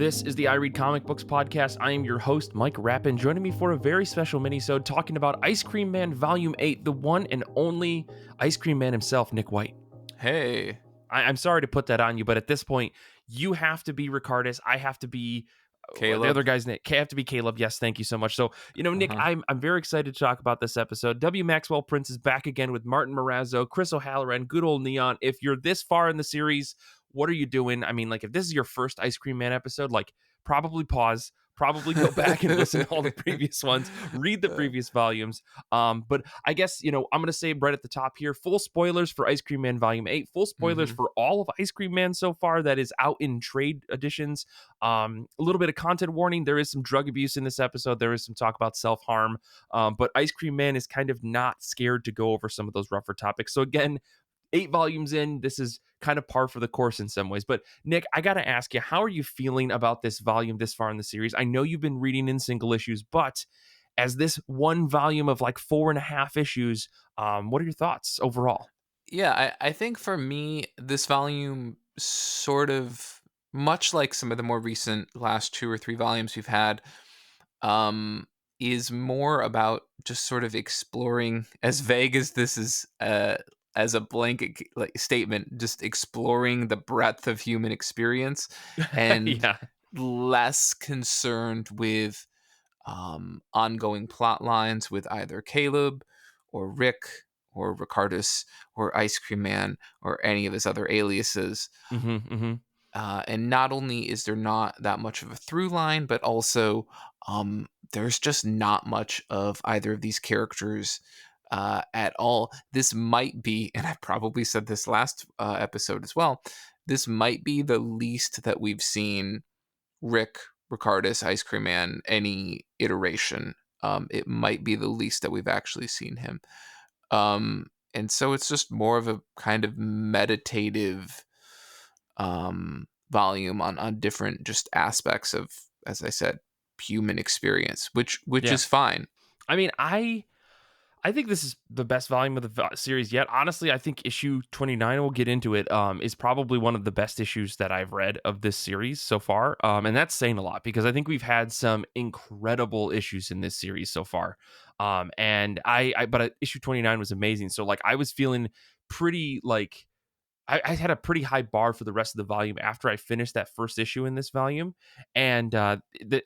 This is the I Read Comic Books podcast. I am your host, Mike Rapin. Joining me for a very special minisode talking about Ice Cream Man Volume 8, the one and only Ice Cream Man himself, Nick White. Hey. I'm sorry to put that on you, but at this point, you have to be Ricardus. I have to be the Caleb. other guy's Nick. I have to be Caleb. Yes, thank you so much. So, Nick, I'm very excited to talk about this episode. Maxwell Prince is back again with Martin Morazzo, Chris O'Halloran, Good Ole Neon. If you're this far in the series, what are you doing? I mean, like, if this is your first Ice Cream Man episode, like, probably pause. Probably go back and listen to all the previous ones, read the previous volumes. But I guess, I'm going to say right at the top here, full spoilers for Ice Cream Man Volume 8, full spoilers for all of Ice Cream Man so far that is out in trade editions. A little bit of content warning. There is some drug abuse in this episode. There is some talk about self-harm. But Ice Cream Man is kind of not scared to go over some of those rougher topics. So again, 8 volumes in, this is kind of par for the course in some ways. But Nick, I got to ask you, how are you feeling about this volume this far in the series? I know you've been reading in single issues, but as this one volume of like 4.5 issues, what are your thoughts overall? Yeah, I think for me, this volume sort of, much like some of the more recent last 2 or 3 volumes we've had, is more about just sort of exploring, as vague as this is, as a blanket like statement, just exploring the breadth of human experience and Yeah. less concerned with ongoing plot lines with either Caleb or Rick or Ricardus or Ice Cream Man or any of his other aliases. And not only is there not that much of a through line, but also there's just not much of either of these characters at all. This might be, and I probably said this last episode as well, this might be the least that we've seen Rick, Ricardus, Ice Cream Man, any iteration. It might be the least that we've actually seen him. And so it's just more of a kind of meditative volume on different just aspects of, as I said, human experience, which Yeah. is fine. I mean, I think this is the best volume of the series yet. Honestly, I think issue 29, we'll get into it, is probably one of the best issues that I've read of this series so far. And that's saying a lot because I think we've had some incredible issues in this series so far. But issue 29 was amazing. So like I was feeling pretty like I had a pretty high bar for the rest of the volume after I finished that first issue in this volume, and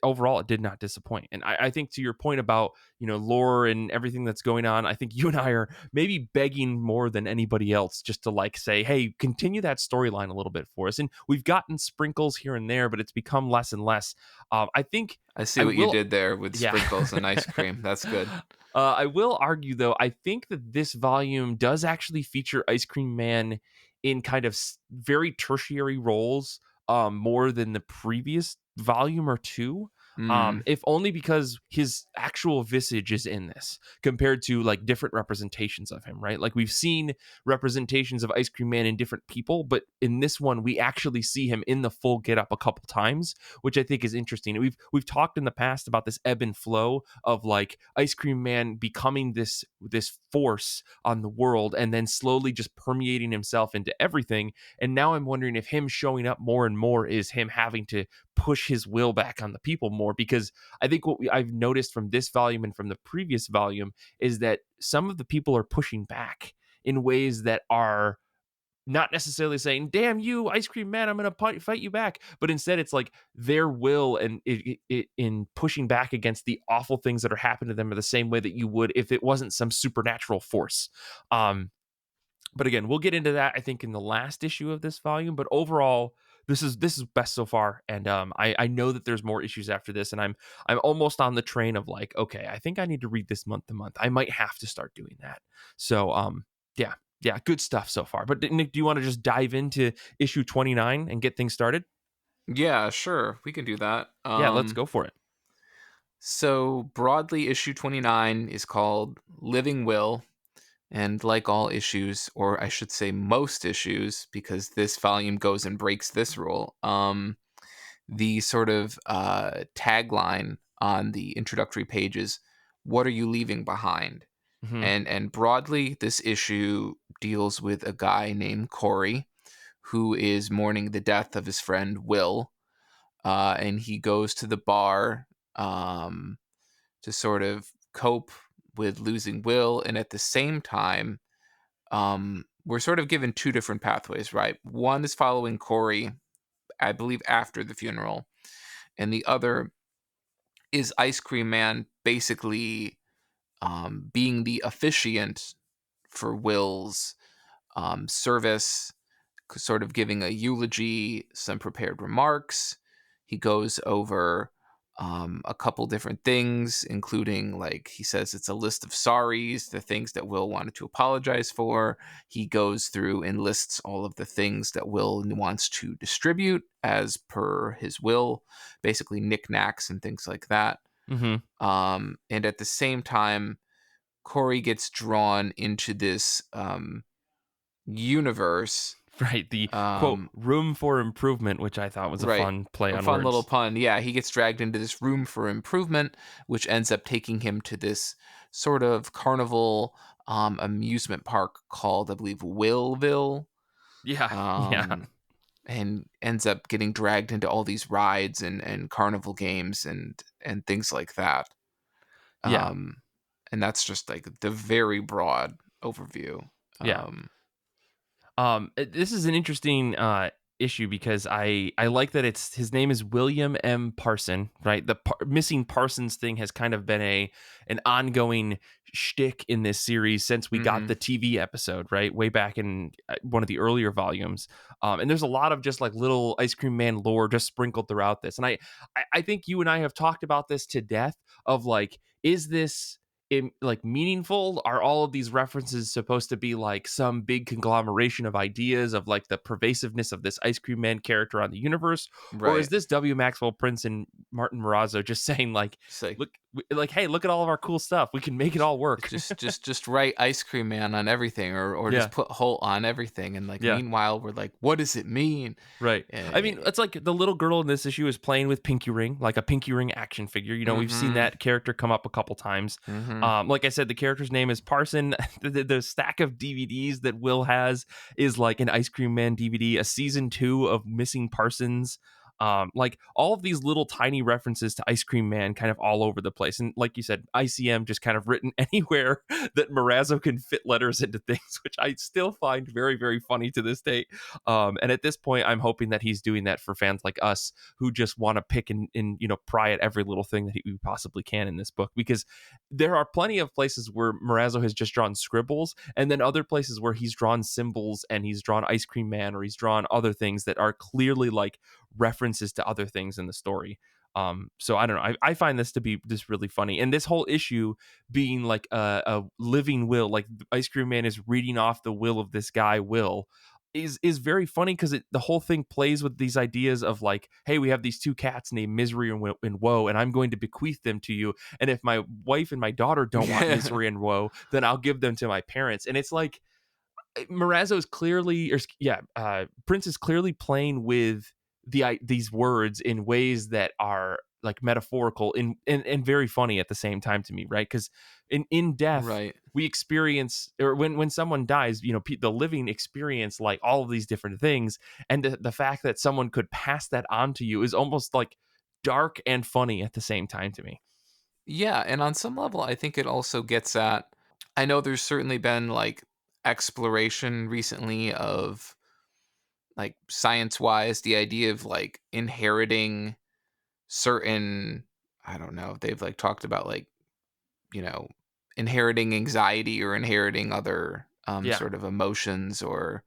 overall it did not disappoint. And I think to your point about lore and everything that's going on, I think you and I are maybe begging more than anybody else just to like say, hey, continue that storyline a little bit for us. And we've gotten sprinkles here and there, but it's become less and less. I think I see I what you will, did there with yeah. sprinkles and ice cream. That's good. I will argue, though, I think that this volume does actually feature Ice Cream Man in kind of very tertiary roles more than the previous volume or two. Mm. If only because his actual visage is in this compared to like different representations of him, right? Like we've seen representations of Ice Cream Man in different people, but in this one, we actually see him in the full getup a couple times, which I think is interesting. And we've talked in the past about this ebb and flow of like Ice Cream Man becoming this force on the world and then slowly just permeating himself into everything. And now I'm wondering if him showing up more and more is him having to push his will back on the people more, because I think what I've noticed from this volume and from the previous volume is that some of the people are pushing back in ways that are not necessarily saying, damn you, Ice Cream Man, I'm going to fight you back. But instead, it's like their will and in pushing back against the awful things that are happening to them are the same way that you would if it wasn't some supernatural force. But again, we'll get into that, I think, in the last issue of this volume. But overall, this is best so far. And I know that there's more issues after this. And I'm almost on the train of like, okay, I think I need to read this month to month. I might have to start doing that. So yeah. Yeah, good stuff so far. But Nick, do you want to just dive into issue 29 and get things started? Yeah, sure. We can do that. Yeah, let's go for it. So broadly, issue 29 is called Living Will. And like all issues, or I should say most issues, because this volume goes and breaks this rule, the sort of tagline on the introductory page is, "What are you leaving behind?" Mm-hmm. And broadly, this issue deals with a guy named Corey, who is mourning the death of his friend Will. and he goes to the bar um, to sort of cope with losing Will, and at the same time, we're sort of given two different pathways, right? One is following Corey, I believe, after the funeral, and the other is Ice Cream Man basically being the officiant for Will's service, sort of giving a eulogy, some prepared remarks. He goes over a couple different things, including, like, he says it's a list of sorries, the things that Will wanted to apologize for. He goes through and lists all of the things that Will wants to distribute as per his will, basically knickknacks and things like that. Mm-hmm. And at the same time, Corey gets drawn into this universe. Right. The quote Um, room for improvement, which I thought was a right. fun play A on fun little words. pun. Yeah, he gets dragged into this room for improvement, which ends up taking him to this sort of carnival amusement park called, I believe, Willville. Yeah. Yeah. Um, and ends up getting dragged into all these rides and carnival games and things like that. Yeah. Um, and that's just like the very broad overview. Yeah. Um, This is an interesting issue because I like that it's his name is William M. Parson, right? The missing Parsons thing has kind of been an ongoing shtick in this series since we got mhm. the TV episode, right? Way back in one of the earlier volumes. And there's a lot of just like little Ice Cream Man lore just sprinkled throughout this. And I think you and I have talked about this to death of like, is this like meaningful? Are all of these references supposed to be like some big conglomeration of ideas of like the pervasiveness of this Ice Cream Man character on the universe, or is Right. this W. Maxwell Prince and Martin Morazzo just saying like, It's like look, like, hey, look at all of our cool stuff, we can make it all work? just write Ice Cream Man on everything, or just Yeah. put Holt on everything, and like Yeah. meanwhile we're like, what does it mean? Right. I mean, Uh, it's like the little girl in this issue is playing with Pinky Ring, like a Pinky Ring action figure. You know, we've seen mm-hmm. that character come up a couple times. Mm-hmm. Like I said, the character's name is Parson. The stack of DVDs that Will has is like an Ice Cream Man DVD, a season 2 of Missing Parsons. Like all of these little tiny references to Ice Cream Man kind of all over the place. And like you said, ICM just kind of written anywhere that Morazzo can fit letters into things, which I still find very, very funny to this day. And at this point, I'm hoping that he's doing that for fans like us who just want to pick and pry at every little thing that he possibly can in this book, because there are plenty of places where Morazzo has just drawn scribbles, and then other places where he's drawn symbols and he's drawn Ice Cream Man or he's drawn other things that are clearly like references to other things in the story. So I don't know. I find this to be just really funny, and this whole issue being like a living will, like Ice Cream Man is reading off the will of this guy Will, is very funny because the whole thing plays with these ideas of like, hey, we have these two cats named Misery and Woe, and I'm going to bequeath them to you. And if my wife and my daughter don't want Misery and Woe, then I'll give them to my parents. And it's like Morazzo is clearly, or yeah, Prince is clearly playing with these words in ways that are like metaphorical and very funny at the same time to me, right? Because in death Right. we experience, or when someone dies, the living experience like all of these different things, and the fact that someone could pass that on to you is almost like dark and funny at the same time to me. Yeah, and on some level, I think it also gets at. I know there's certainly been like exploration recently of, like, science wise, the idea of like inheriting certain. I don't know. They've like talked about like, you know, inheriting anxiety or inheriting other Yeah. sort of emotions or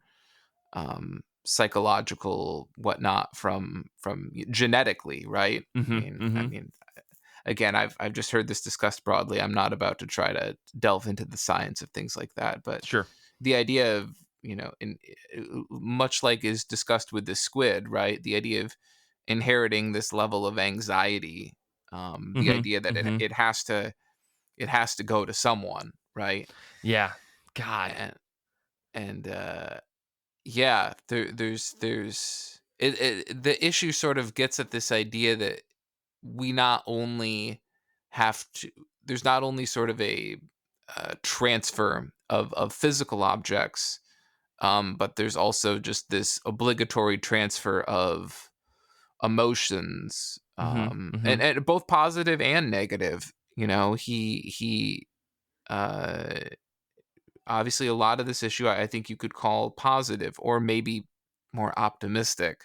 psychological whatnot from genetically, right? Mm-hmm. I Mm-hmm. mean, again, I've just heard this discussed broadly. I'm not about to try to delve into the science of things like that, but Sure. the idea of, much like is discussed with the squid, right? The idea of inheriting this level of anxiety, the Mm-hmm. idea that it Mm-hmm. it has to it has to go to someone, right? Yeah. God. And and yeah, there's the issue sort of gets at this idea that we not only have to there's not only sort of a transfer of physical objects, but there's also just this obligatory transfer of emotions, Mhm. and Mhm. both positive and negative. He uh, obviously a lot of this issue I think you could call positive or maybe more optimistic.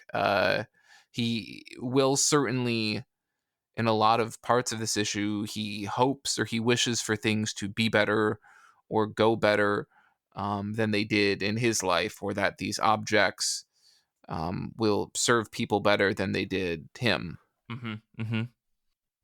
He will certainly in a lot of parts of this issue, he hopes or he wishes for things to be better or go better than they did in his life, or that these objects will serve people better than they did him. Mhm. Mhm.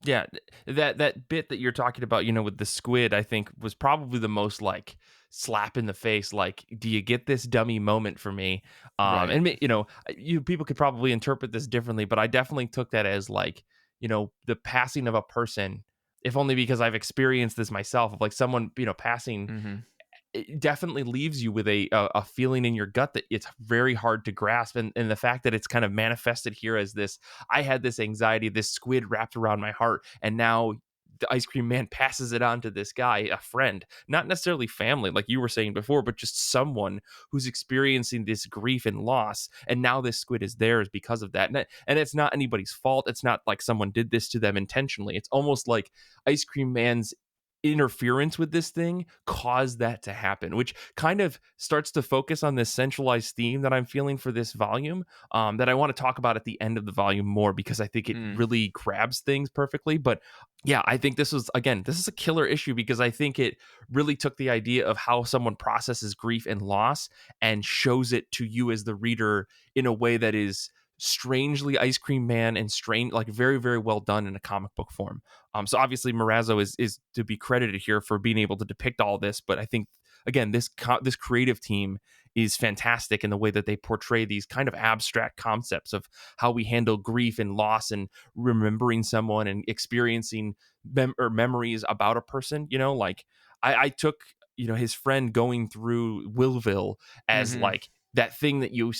Yeah, that bit that you're talking about, with the squid, I think was probably the most like slap in the face. Like, do you get this dummy moment for me? Right. And you people could probably interpret this differently, but I definitely took that as like, the passing of a person. If only because I've experienced this myself, of like someone, passing, Hmm. it definitely leaves you with a feeling in your gut that it's very hard to grasp, and the fact that it's kind of manifested here as this, I had this anxiety, this squid wrapped around my heart, and now the ice cream man passes it on to this guy, a friend, not necessarily family like you were saying before, but just someone who's experiencing this grief and loss, and now this squid is theirs because of that. And it's not anybody's fault. It's not like someone did this to them intentionally. It's almost like ice cream man's interference with this thing caused that to happen, which kind of starts to focus on this centralized theme that I'm feeling for this volume, that I want to talk about at the end of the volume more, because I think it Mm. really grabs things perfectly. But yeah, I think this is a killer issue, because I think it really took the idea of how someone processes grief and loss and shows it to you as the reader in a way that is strangely ice cream man and strange, like very, very well done in a comic book form. So obviously Morazzo is to be credited here for being able to depict all this, but I think again this creative team is fantastic in the way that they portray these kind of abstract concepts of how we handle grief and loss and remembering someone and experiencing memories about a person. Like I took his friend going through Willville as Hmm. like that thing that you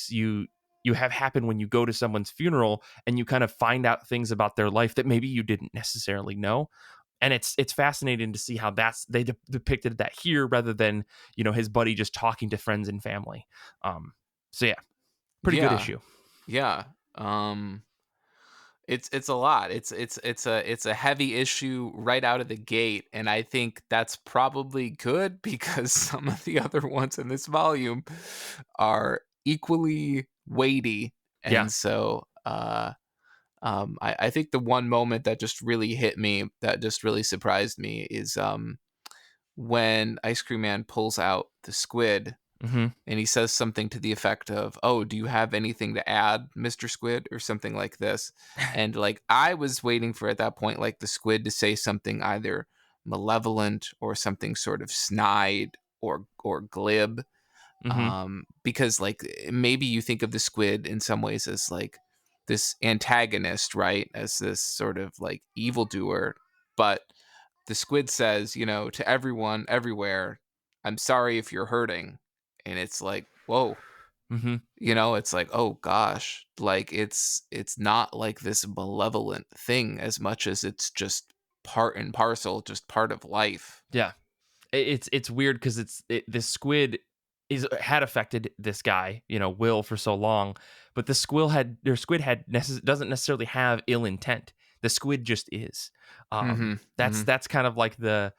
have happen when you go to someone's funeral and you kind of find out things about their life that maybe you didn't necessarily know. And it's fascinating to see how they depicted that here, rather than his buddy just talking to friends and family. um so yeah, pretty good Yeah. issue. Yeah. Um, it's a lot. It's a heavy issue right out of the gate, and I think that's probably good because some of the other ones in this volume are equally weighty. Yeah. And so I think the one moment that just really hit me, that just really surprised me, is when Ice Cream Man pulls out the squid Hmm. and he says something to the effect of, "Oh, do you have anything to add, Mr. Squid?" or something like this. And like I was waiting for at that point like the squid to say something either malevolent or something sort of snide or glib. Hmm. Because like maybe you think of the squid in some ways as like this antagonist, right? As this sort of like evildoer. But the squid says, to everyone, everywhere, "I'm sorry if you're hurting." And it's like, whoa, Hmm. it's like, oh gosh, like it's not like this malevolent thing as much as it's just part and parcel, just part of life. Yeah. It's weird because this squid had affected this guy, Will, for so long, but squid doesn't necessarily have ill intent. The squid just is. Mm-hmm. That's Mm-hmm. that's kind of like the,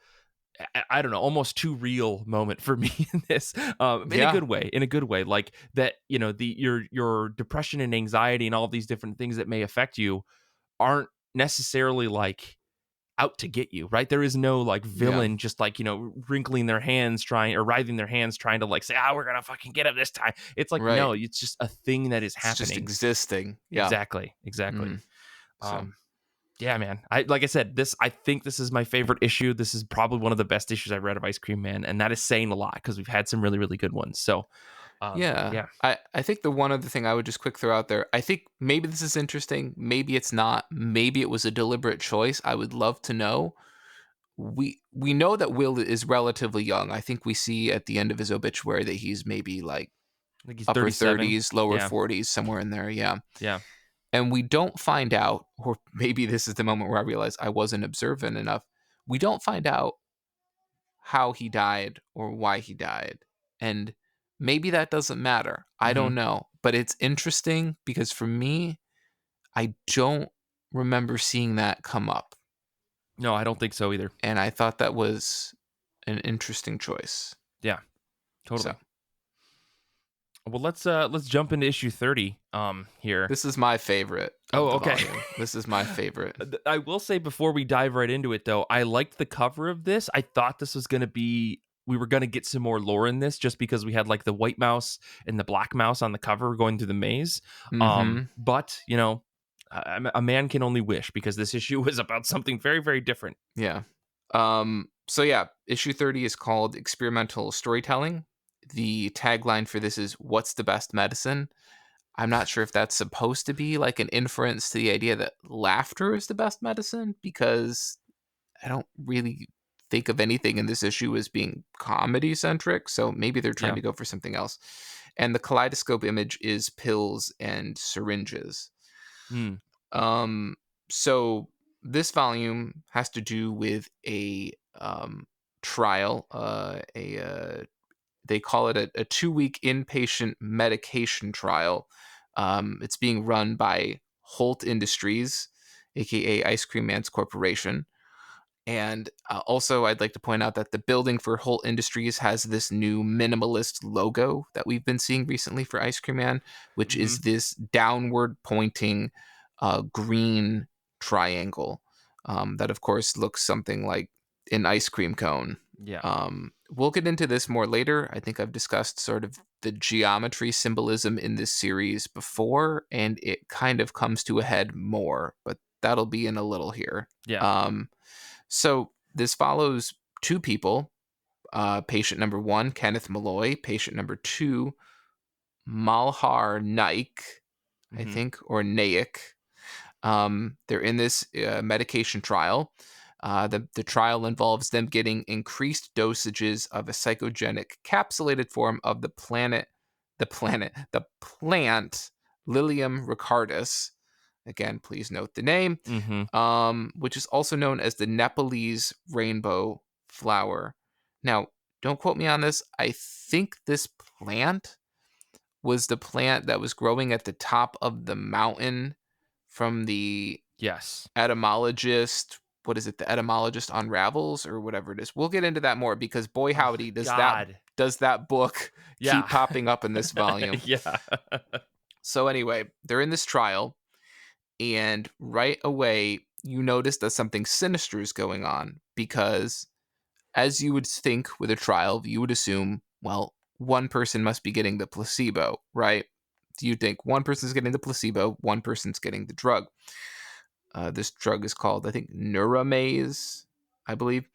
I don't know, almost too real moment for me in this, in a Yeah. good way, like that. Your depression and anxiety and all these different things that may affect you aren't necessarily like out to get you, right? There is no like Yeah. villain just like, wrinkling their hands trying, or writhing their hands trying to like say, we're gonna fucking get him this time. It's like, Right. no, it's just a thing that is It's just happening. existing. Yeah. Exactly, exactly. Mm. So um yeah, man, like I said, I think this is my favorite issue. This is probably one of the best issues I've read of Ice Cream Man, and that is saying a lot because we've had some really, really good ones. So yeah. yeah. I think the one other thing I would just quick throw out there, I think maybe this is interesting, maybe it's not, maybe it was a deliberate choice. I would love to know. We know that Will is relatively young. I think we see at the end of his obituary that he's maybe like I think he's upper 37. 30s, lower Yeah. 40s, somewhere in there. Yeah. Yeah. And we don't find out, or maybe this is the moment where I realize I wasn't observant enough. We don't find out how he died or why he died. And maybe that doesn't matter. I Hmm. don't know. But it's interesting because for me, I don't remember seeing that come up, No, I don't think so either. and I thought that was an interesting choice. Yeah, So totally. Well, let's jump into issue 30 here. this is my favorite of Oh, the okay. volume. This is my favorite. I will say before we dive right into it though, I liked the cover of this. I thought this was going to be we were going to get some more lore in this just because we had like the white mouse and the black mouse on the cover going through the maze. Mm-hmm. But, a man can only wish because this issue was about something very very different. Yeah. So yeah, issue 30 is called Experimental Storytelling. The tagline for this is "What's the best medicine?" I'm not sure if that's supposed to be like an inference to the idea that laughter is the best medicine, because I don't really think of anything in this issue as being comedy centric. So maybe they're trying Yeah. to go for something else. And the kaleidoscope image is pills and syringes. Hmm. Um, so this volume has to do with a trial, they call it a 2-week inpatient medication trial. It's being run by Holt Industries, aka Ice Cream Man's Corporation. And also, I'd like to point out that the building for Holt Industries has this new minimalist logo that we've been seeing recently for Ice Cream Man, which Hmm. is this downward pointing green triangle that, of course, looks something like an ice cream cone. Yeah. We'll get into this more later. I think I've discussed sort of the geometry symbolism in this series before, and it kind of comes to a head more, but that'll be in a little here. Yeah. So this follows two people. Patient number 1, Kenneth Malloy. Patient number 2, Malhar Naik, I Hmm. think, or Naik. They're in this medication trial. The trial involves them getting increased dosages of a psychogenic capsulated form of the plant Lilium ricardus. Again, please note the name, Hmm. which is also known as the Nepalese rainbow flower. Now, don't quote me on this. I think this plant was the plant that was growing at the top of the mountain from the Yes. etymologist. What is it? The etymologist unravels or whatever it is. We'll get into that more because boy Oh howdy God. does that book Yeah. keep popping up in this volume. Yeah. So anyway, they're in this trial, and right away you notice that something sinister is going on, because as you would think with a trial, you would assume, well, one person must be getting the placebo, right? You think one person's getting the placebo, one person's getting the drug. This drug is called, I think, Neuramaze, I believe.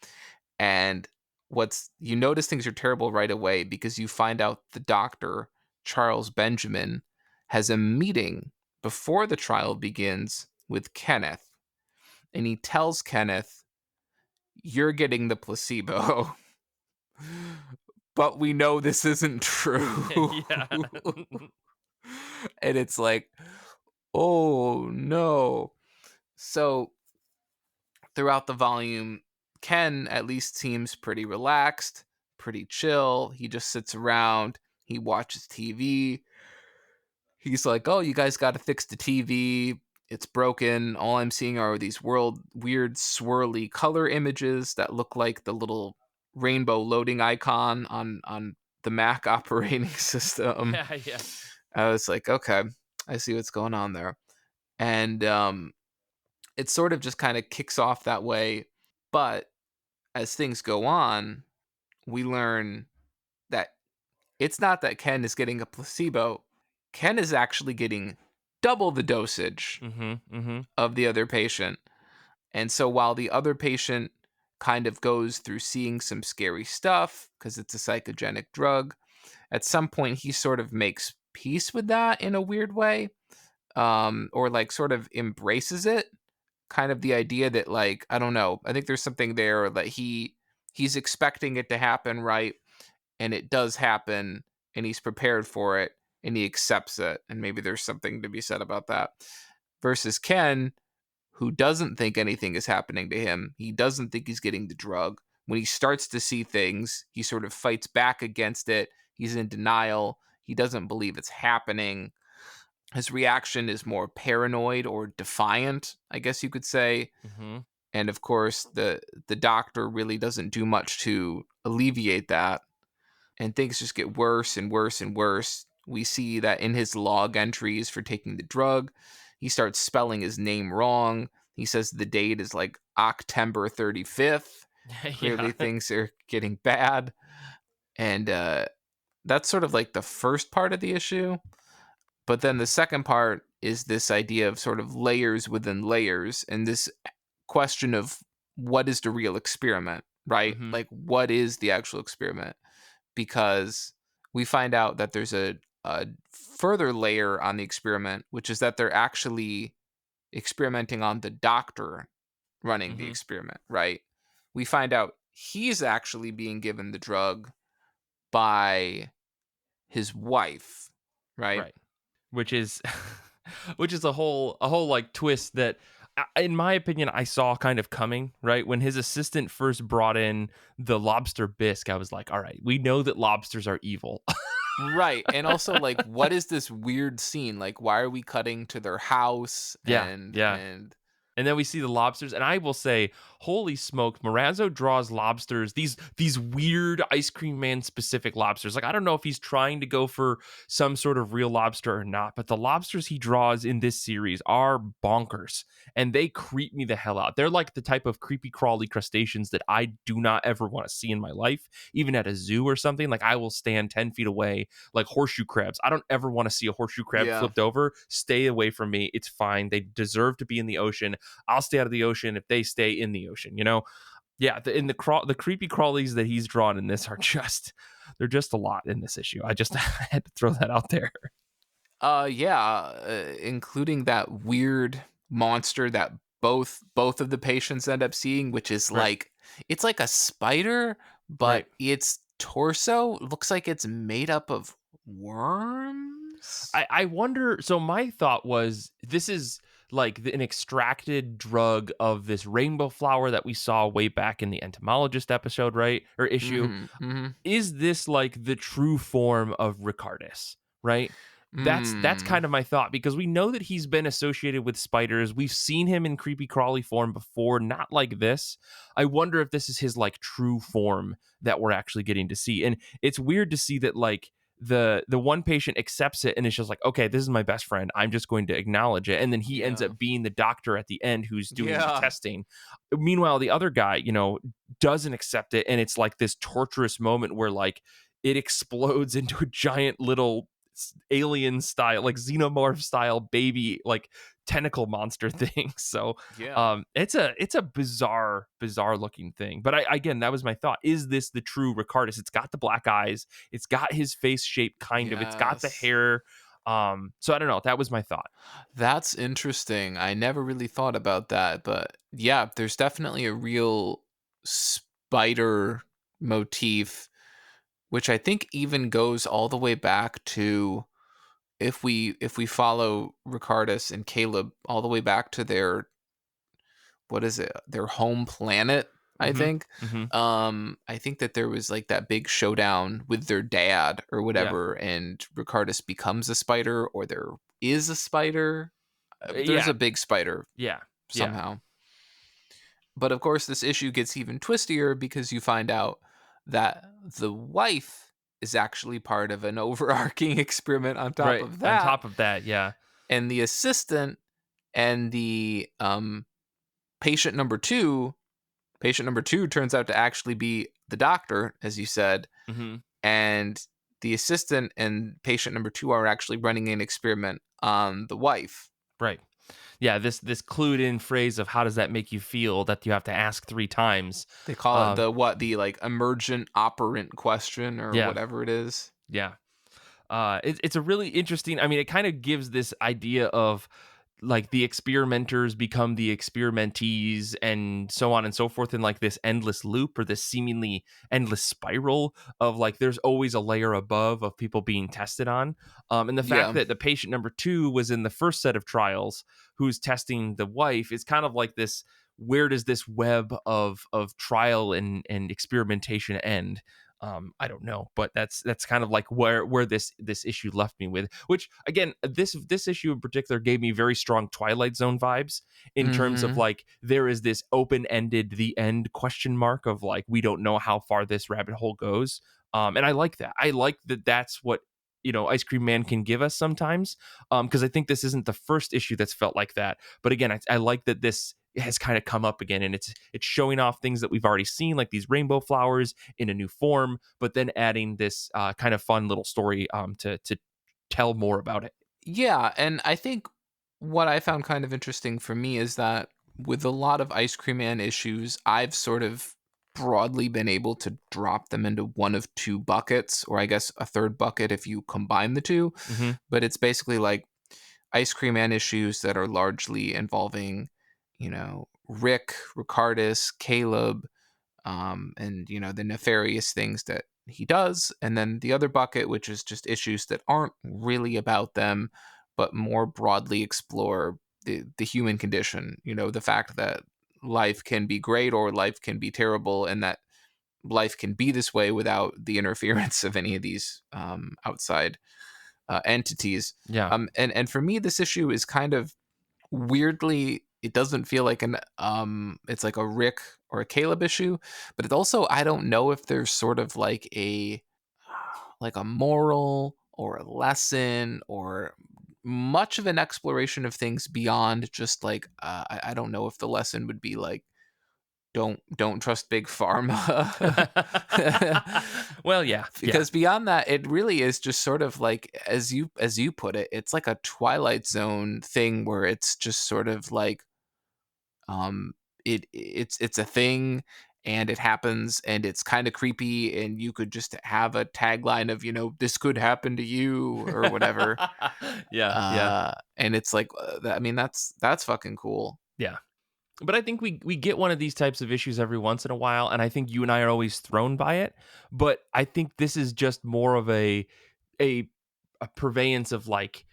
And what's you notice things are terrible right away because you find out the doctor, Charles Benjamin, has a meeting before the trial begins with Kenneth. And he tells Kenneth, "You're getting the placebo." But we know this isn't true. Yeah. And it's like, oh no. So throughout the volume, Ken at least seems pretty relaxed, pretty chill. He just sits around, he watches TV. He's like, "Oh, you guys got to fix the TV. It's broken. All I'm seeing are these weird swirly color images that look like the little rainbow loading icon on the Mac operating system." Yeah. Yeah. I was like, "Okay, I see what's going on there." And it sort of just kind of kicks off that way, but as things go on, we learn that it's not that Ken is getting a placebo. Ken is actually getting double the dosage Hmm. Hmm. of the other patient. And so while the other patient kind of goes through seeing some scary stuff because it's a psychogenic drug, at some point he sort of makes peace with that in a weird way, or like sort of embraces it. Kind of the idea that, like, I don't know, I think there's something there that he's expecting it to happen, right? And it does happen, and he's prepared for it, and he accepts it, and maybe there's something to be said about that. Versus Ken, who doesn't think anything is happening to him. He doesn't think he's getting the drug. When he starts to see things, he sort of fights back against it. He's in denial. He doesn't believe it's happening. His reaction is more paranoid or defiant, I guess you could say. Hmm. And of course, the doctor really doesn't do much to alleviate that, and things just get worse and worse and worse. We see that in his log entries for taking the drug, he starts spelling his name wrong. He says the date is like October 35th. Clearly, Yeah. things are getting bad. And that's sort of like the first part of the issue. But then the second part is this idea of sort of layers within layers, and this question of what is the real experiment, right? Hmm. Like, what is the actual experiment? Because we find out that there's a further layer on the experiment, which is that they're actually experimenting on the doctor running the Hmm. experiment, right? We find out he's actually being given the drug by his wife, right? Right. Which is which is a whole like twist that in my opinion I saw kind of coming, right? When his assistant first brought in the lobster bisque, I was like, all right, we know that lobsters are evil. Right. And also, like, what is this weird scene? Like, why are we cutting to their house? Yeah, And yeah. and And then we see the lobsters, and I will say, holy smoke, Morazzo draws lobsters, these weird ice cream man specific lobsters. Like I don't know if he's trying to go for some sort of real lobster or not, but the lobsters he draws in this series are bonkers, and they creep me the hell out. They're like the type of creepy crawly crustaceans that I do not ever want to see in my life, even at a zoo or something. Like I will stand 10 feet away, like horseshoe crabs. I don't ever want to see a horseshoe crab yeah. flipped over. Stay away from me. It's fine. They deserve to be in the ocean. I'll stay out of the ocean if they stay in the ocean. Yeah. The creepy crawlies that he's drawn in this are they're just a lot in this issue. I just I had to throw that out there. Yeah, including that weird monster that both of the patients end up seeing, which is Right. like it's like a spider, Right. but its torso looks like it's made up of worms. I wonder. So my thought was this is like an extracted drug of this rainbow flower that we saw way back in the entomologist episode, right? Or issue. Mm-hmm. Mm-hmm. Is this like the true form of Ricardus, right? That's Mm. kind of my thought because we know that he's been associated with spiders. We've seen him in creepy crawly form before, not like this. I wonder if this is his like true form that we're actually getting to see. And it's weird to see that like the one patient accepts it and it's just like, okay, this is my best friend. I'm just going to acknowledge it. And then he ends Yeah. up being the doctor at the end who's doing the Yeah. testing. Meanwhile, the other guy, doesn't accept it, and it's like this torturous moment where like it explodes into a giant little alien style, like xenomorph style baby, like tentacle monster thing. So Yeah. it's a bizarre looking thing. But again, that was my thought. Is this the true Ricardus? It's got the black eyes, it's got his face shape kind of, it's got the Yes. hair. So I don't know, that was my thought. That's interesting. I never really thought about that, but yeah, there's definitely a real spider motif, which I think even goes all the way back to if we follow Ricardus and Caleb all the way back to their what is it? Their home planet, I Mm-hmm. think. Mm-hmm. I think that there was like that big showdown with their dad or Yeah. whatever, and Ricardus becomes a spider, or there is a spider. There's Yeah. a big spider Yeah. Yeah. somehow. But of course, this issue gets even twistier because you find out that the wife is actually part of an overarching experiment on top Right. of On that, top of that, yeah. and the assistant and the patient number two Patient number two turns out to actually be the doctor, as you said, Mm-hmm. and the assistant and patient number two are actually running an experiment on the wife. Right. Yeah, this clued in phrase of how does that make you feel that you have to ask 3 times. They call it Um, the like emergent operant question or yeah, whatever it is. yeah. It's a really interesting. I mean, it kind of gives this idea of like the experimenters become the experimentees and so on and so forth in like this endless loop or this seemingly endless spiral of like there's always a layer above of people being tested on. And the fact Yeah. that the patient number 2 was in the first set of trials who's testing the wife is kind of like this, where does this web of trial and experimentation end? I don't know, but that's kind of like where this issue left me with. Which again, this issue in particular gave me very strong Twilight Zone vibes in terms of Mm-hmm. like there is this open ended the end question mark of like we don't know how far this rabbit hole goes. And I like that. I like that. That's what Ice Cream Man can give us sometimes. Because I think this isn't the first issue that's felt like that. But again, I like that this has kind of come up again, and it's showing off things that we've already seen, like these rainbow flowers in a new form, but then adding this kind of fun little story to tell more about it. Yeah, and I think what I found kind of interesting for me is that with a lot of Ice Cream Man issues, I've sort of broadly been able to drop them into one of two buckets, or I guess a third bucket if you combine the two. Hmm. But it's basically like Ice Cream Man issues that are largely involving, Rick, Ricardus, Caleb, and the nefarious things that he does, and then the other bucket, which is just issues that aren't really about them, but more broadly explore the human condition. The fact that life can be great or life can be terrible, and that life can be this way without the interference of any of these outside entities. Yeah. And for me, this issue is kind of weirdly, it doesn't feel like it's like a Rick or a Caleb issue, but it also, I don't know if there's sort of like a moral or a lesson or much of an exploration of things beyond just like I don't know if the lesson would be like don't trust big pharma. Well, yeah, yeah. Because beyond that, it really is just sort of like, as you put it, it's like a Twilight Zone thing where it's just sort of like um it's a thing, and it happens, and it's kind of creepy, and you could just have a tagline of, this could happen to you or whatever. Yeah, yeah, And it's like, I mean, that's fucking cool. yeah. But I think we get one of these types of issues every once in a while, and I think you and I are always thrown by it. But I think this is just more of a purveyance of like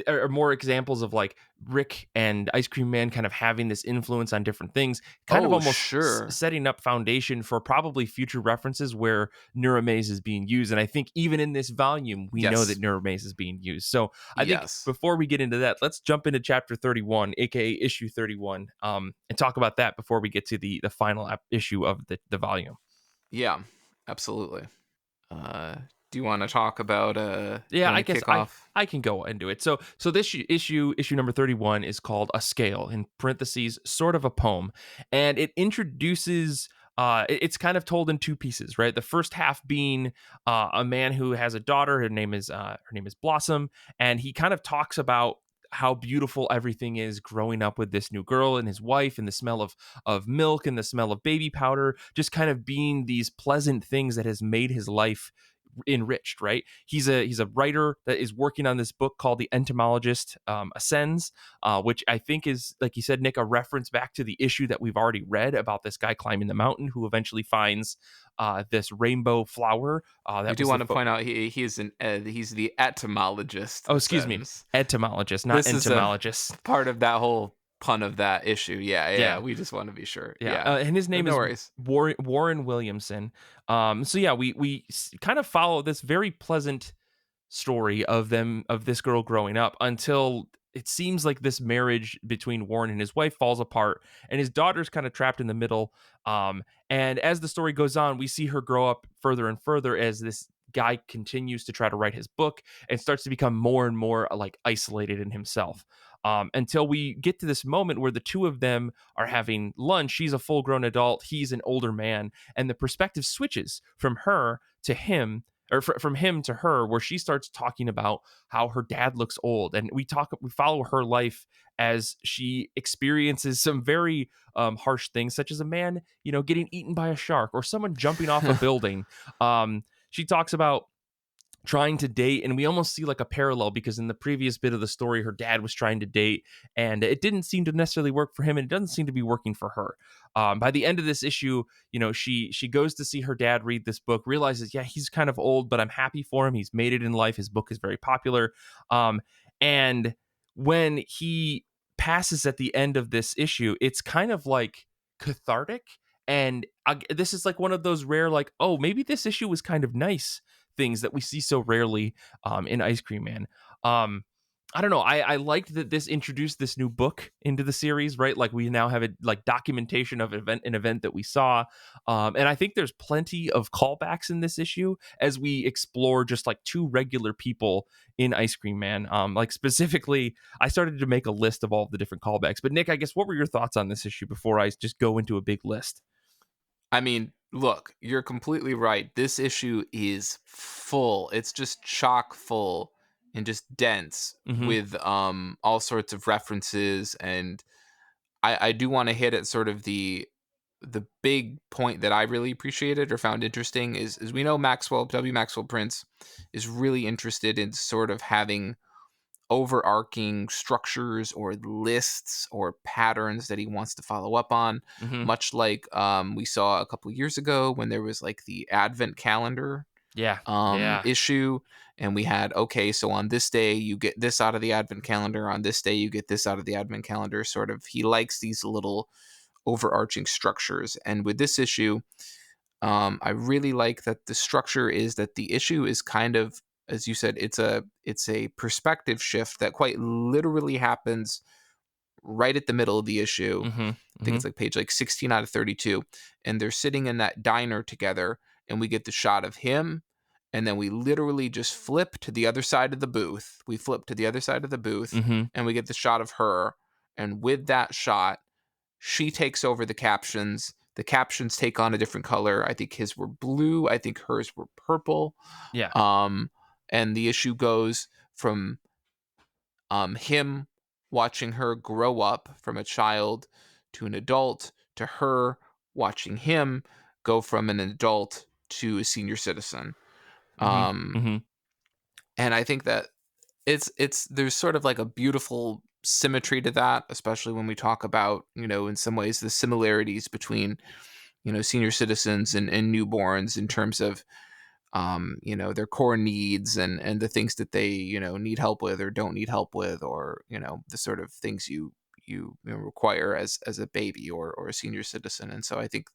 or more examples of like Rick and Ice Cream Man kind of having this influence on different things, kind of Oh, almost sure. setting up foundation for probably future references where Neuramaze is being used. And I think even in this volume, we know that Yes. Neuramaze is being used. So I think Yes. before we get into that, let's jump into chapter 31, aka issue 31, and talk about that before we get to the final issue of the volume. Yeah, absolutely. Do you want to talk about do you Yeah, want I to guess kick off? I can go into it. So this issue number 31 is called A Scale, in parentheses, sort of a poem, and it introduces it's kind of told in two pieces, right? The first half being a man who has a daughter. Her name is Blossom, and he kind of talks about how beautiful everything is growing up with this new girl and his wife, and the smell of milk and the smell of baby powder, just kind of being these pleasant things that has made his life enriched. Right, he's a writer that is working on this book called The Entomologist Ascends, which I think is, like you said, Nick, a reference back to the issue that we've already read about this guy climbing the mountain who eventually finds this rainbow flower. We That do was the want to point out he's the etymologist oh, of excuse me, Sens. etymologist, not This is a entomologist. part of that whole pun of that issue. Yeah, yeah. Yeah. We just want to be sure. Yeah, Yeah, and his but name no is worries. Warren Williamson. So yeah, we kind of follow this very pleasant story of this girl growing up until it seems like this marriage between Warren and his wife falls apart, and his daughter's kind of trapped in the middle. And as the story goes on, we see her grow up further and further as this guy continues to try to write his book and starts to become more and more like isolated in himself. Until we get to this moment where the two of them are having lunch. She's a full grown adult, he's an older man, and the perspective switches from her to him, or from him to her, where she starts talking about how her dad looks old, and we follow her life as she experiences some very harsh things, such as a man getting eaten by a shark or someone jumping off a building. She talks about trying to date, and we almost see like a parallel, because in the previous bit of the story her dad was trying to date and it didn't seem to necessarily work for him, and it doesn't seem to be working for her. By the end of this issue, she goes to see her dad read this book, realizes, yeah, he's kind of old, but I'm happy for him, he's made it in life, his book is very popular. And when he passes at the end of this issue, it's kind of like cathartic, And this is like one of those rare, like, oh, maybe this issue was kind of nice things that we see so rarely in Ice Cream Man. Um, I don't know. I liked that this introduced this new book into the series, right? Like we now have a like documentation of an event that we saw, and I think there's plenty of callbacks in this issue as we explore just like two regular people in Ice Cream Man. Like specifically, I started to make a list of all of the different callbacks. But Nick, I guess what were your thoughts on this issue before I just go into a big list? I mean, look, you're completely right. This issue is full. It's just chock full and just dense Mm-hmm. with all sorts of references. And I do want to hit at sort of the big point that I really appreciated or found interesting is we know Maxwell Prince is really interested in sort of having overarching structures or lists or patterns that he wants to follow up on, Mm-hmm. much like we saw a couple years ago when there was like the advent calendar Yeah. Yeah. issue, and we had, okay, so on this day you get this out of the advent calendar, on this day you get this out of the advent calendar. Sort of, he likes these little overarching structures. And with this issue, I really like that the structure is that the issue is kind of, as you said, it's a perspective shift that quite literally happens right at the middle of the issue. Mm-hmm. I think Mm-hmm. it's like page like 16 out of 32, and they're sitting in that diner together, and we get the shot of him, and then we literally just flip to the other side of the booth. We flip to the other side of the booth, Mm-hmm. and we get the shot of her, and with that shot, she takes over the captions. The captions take on a different color. I think his were blue. I think hers were purple. Yeah. Um, and the issue goes from him watching her grow up from a child to an adult, to her watching him go from an adult to a senior citizen. Mm-hmm. Um, Mm-hmm. and I think that it's there's sort of like a beautiful symmetry to that, especially when we talk about, in some ways the similarities between, senior citizens and newborns in terms of their core needs and the things that they, need help with or don't need help with, or, the sort of things you require as a baby or a senior citizen. And so I think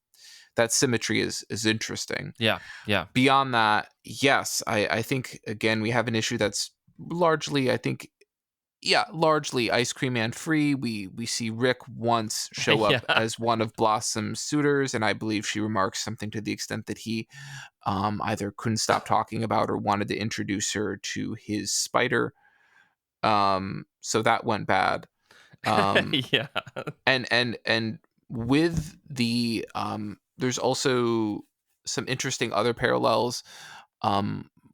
that symmetry is interesting. Yeah. Yeah. Beyond that, yes, I think again we have an issue that's largely, I think, yeah, largely Ice Cream Man free. We see Rick once show up Yeah. as one of Blossom's suitors, and I believe she remarks something to the extent that he either couldn't stop talking about or wanted to introduce her to his spider. So that went bad. Um, Yeah. and with the there's also some interesting other parallels.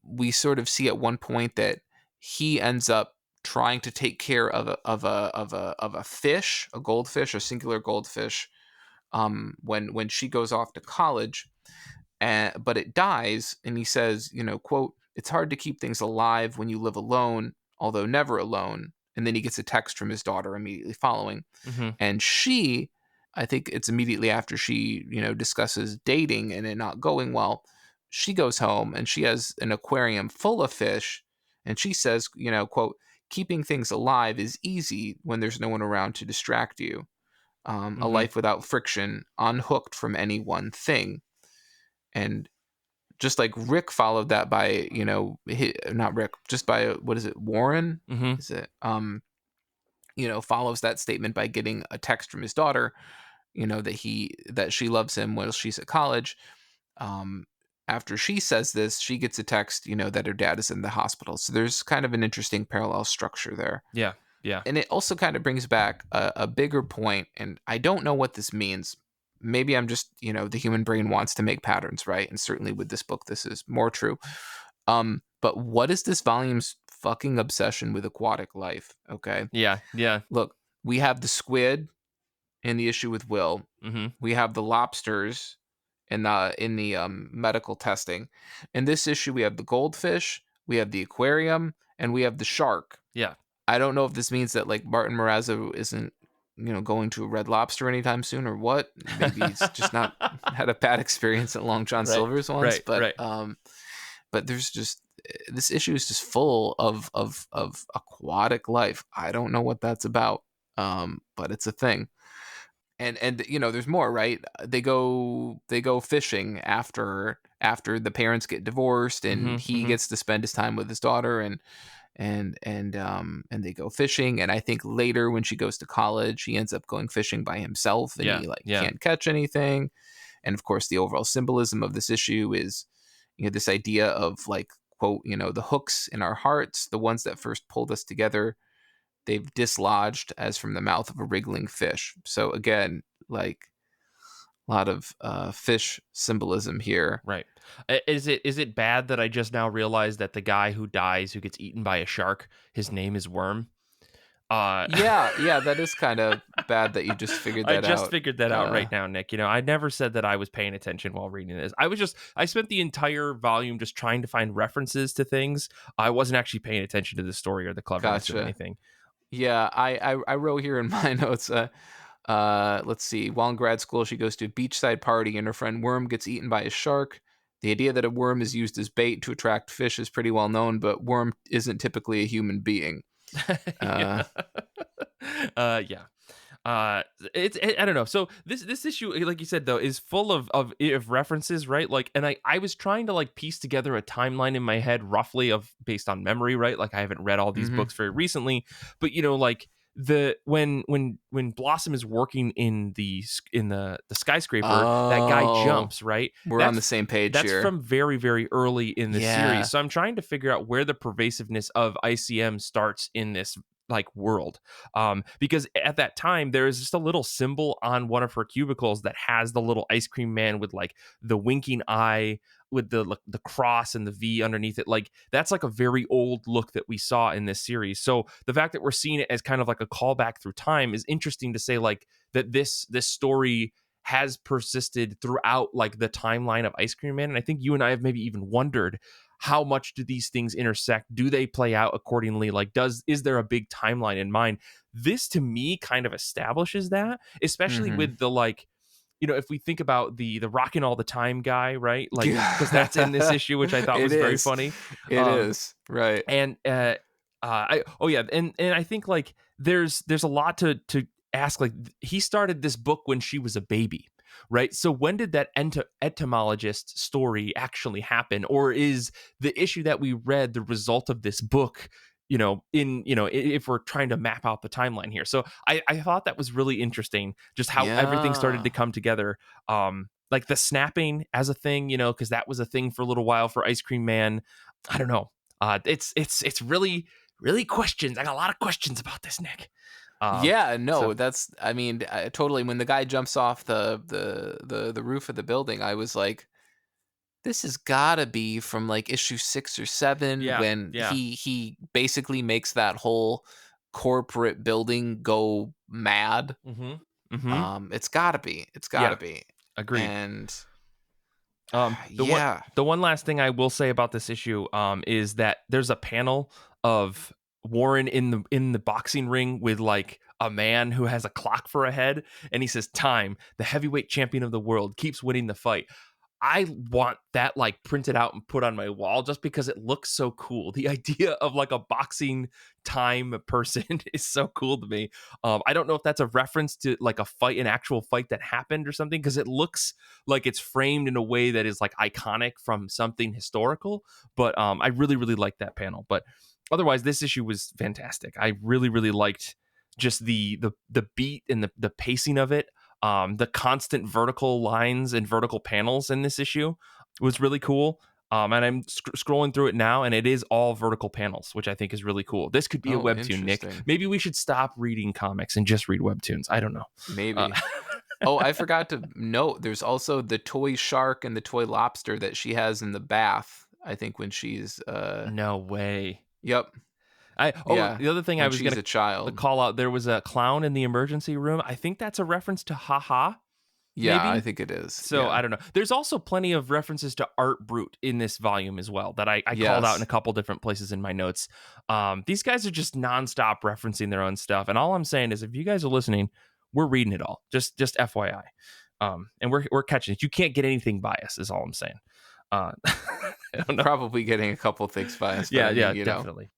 We sort of see at one point that he ends up trying to take care of a fish, a goldfish, a singular goldfish, when she goes off to college, but it dies, and he says, quote, "It's hard to keep things alive when you live alone, although never alone." And then he gets a text from his daughter immediately following, Mm-hmm. and she, I think it's immediately after she, discusses dating and it not going well, she goes home and she has an aquarium full of fish, and she says, quote, "Keeping things alive is easy when there's no one around to distract you. A Mm-hmm. life without friction, unhooked from any one thing." And just like Rick followed that by, not Rick, just by, what is it, Warren? Mm-hmm. Is it, follows that statement by getting a text from his daughter, that she loves him while she's at college. Um, After she says this, she gets a text, that her dad is in the hospital. So there's kind of an interesting parallel structure there. Yeah. Yeah. And it also kind of brings back a bigger point, and I don't know what this means. Maybe I'm just, the human brain wants to make patterns, right? And certainly with this book, this is more true. But what is this volume's fucking obsession with aquatic life? Okay. Yeah. Yeah. Look, we have the squid in the issue with Will. Mm-hmm. We have the lobsters in the medical testing. In this issue, we have the goldfish, we have the aquarium, and we have the shark. Yeah. I don't know if this means that like Martin Morazzo isn't, going to a Red Lobster anytime soon or what. Maybe he's just not had a bad experience at Long John Right. Silver's once, Right. but Right. there's just this issue is just full of aquatic life. I don't know what that's about, but it's a thing. and you know, there's more, right? They go fishing after the parents get divorced, and Hmm. he Hmm. gets to spend his time with his daughter, and they go fishing. And I think later when she goes to college, he ends up going fishing by himself, and Yeah. he like Yeah. can't catch anything. And of course, the overall symbolism of this issue is, you know, this idea of like, quote, you know, the hooks in our hearts, the ones that first pulled us together, they've dislodged as from the mouth of a wriggling fish. So again, like a lot of fish symbolism here. Right. Is it bad that I just now realized that the guy who dies, who gets eaten by a shark, his name is Worm? Uh, Yeah, yeah, that is kind of bad that you just figured I that just out. figured that out right now, Nick. I never said that I was paying attention while reading this. I spent the entire volume just trying to find references to things. I wasn't actually paying attention to the story or the cleverness of Gotcha. anything. Yeah, I wrote here in my notes. Let's see. While in grad school, she goes to a beachside party, and her friend Worm gets eaten by a shark. The idea that a worm is used as bait to attract fish is pretty well known, but Worm isn't typically a human being. Yeah. Uh, Yeah. I don't know. So this issue, like you said though, is full of references, right? Like, and I was trying to like piece together a timeline in my head roughly of based on memory, right? Like I haven't read all these mhm. books very recently, but like the when Blossom is working in the skyscraper, that guy Oh, jumps, right? we're on the That's same page that's here. from very very early in the series. Yeah. So I'm trying to figure out where the pervasiveness of ICM starts in this like world, because at that time there is just a little symbol on one of her cubicles that has the little ice cream man with like the winking eye with the cross and the V underneath it. Like that's like a very old look that we saw in this series. So the fact that we're seeing it as kind of like a callback through time is interesting to say, like that this story has persisted throughout like the timeline of Ice Cream Man. And I think you and I have maybe even wondered, how much do these things intersect? Do they play out accordingly? Like, is there a big timeline in mind? This to me kind of establishes that, especially Mhm. with the like, if we think about the rockin' all the time guy, right? Like, because that's in this Yeah. issue, which I thought It was very is. funny. It Um, is. Right. and I oh yeah, and I think like there's a lot to ask. Like he started this book when she was a baby, right? So when did that etymologist story actually happen, or is the issue that we read the result of this book? If we're trying to map out the timeline here, so I thought that was really interesting, just how everything started to Yeah. come together. Like the snapping as a thing, because that was a thing for a little while for Ice Cream Man. I don't know. It's really really questions. I got a lot of questions about this, Nick. Yeah, So no, that's I mean, totally when the guy jumps off the roof of the building, I was like, this has got to be from like issue 6 or 7 yeah, when yeah. he basically makes that whole corporate building go mad. Mm-hmm. Mm-hmm. It's got to be. It's got to Yeah, be. agreed. And The one yeah. the one last thing I will say about this issue is that there's a panel of Warren in the boxing ring with like a man who has a clock for a head, and he says, "Time, the heavyweight champion of the world, keeps winning the fight." I want that like printed out and put on my wall just because it looks so cool. The idea of like a boxing time person is so cool to me. I don't know if that's a reference to like a fight, an actual fight that happened or something, because it looks like it's framed in a way that is like iconic from something historical. But I really, really like that panel. But otherwise, this issue was fantastic. I really, really liked just the beat and the pacing of it. The constant vertical lines and vertical panels in this issue was really cool. And I'm scrolling through it now, and it is all vertical panels, which I think is really cool. This could be a Oh, webtoon, Nick. interesting. Maybe we should stop reading comics and just read webtoons. I don't know. Uh, Maybe. Oh, I forgot to note there's also the toy shark and the toy lobster that she has in the bath, I think when she's no way. yep. Yeah, The other thing I when was she's gonna a child. call out, there was a clown in the emergency room. I think that's a reference to haha, Yeah, I maybe. think it is. So Yeah. I don't know. There's also plenty of references to Art Brute in this volume as well that I called out in a Yes. couple different places in my notes. These guys are just nonstop referencing their own stuff, and all I'm saying is, if you guys are listening, we're reading it all. Just FYI, and we're catching it. You can't get anything by us, is all I'm saying. I don't know. Probably getting a couple things biased, but Yeah, I mean, yeah, definitely.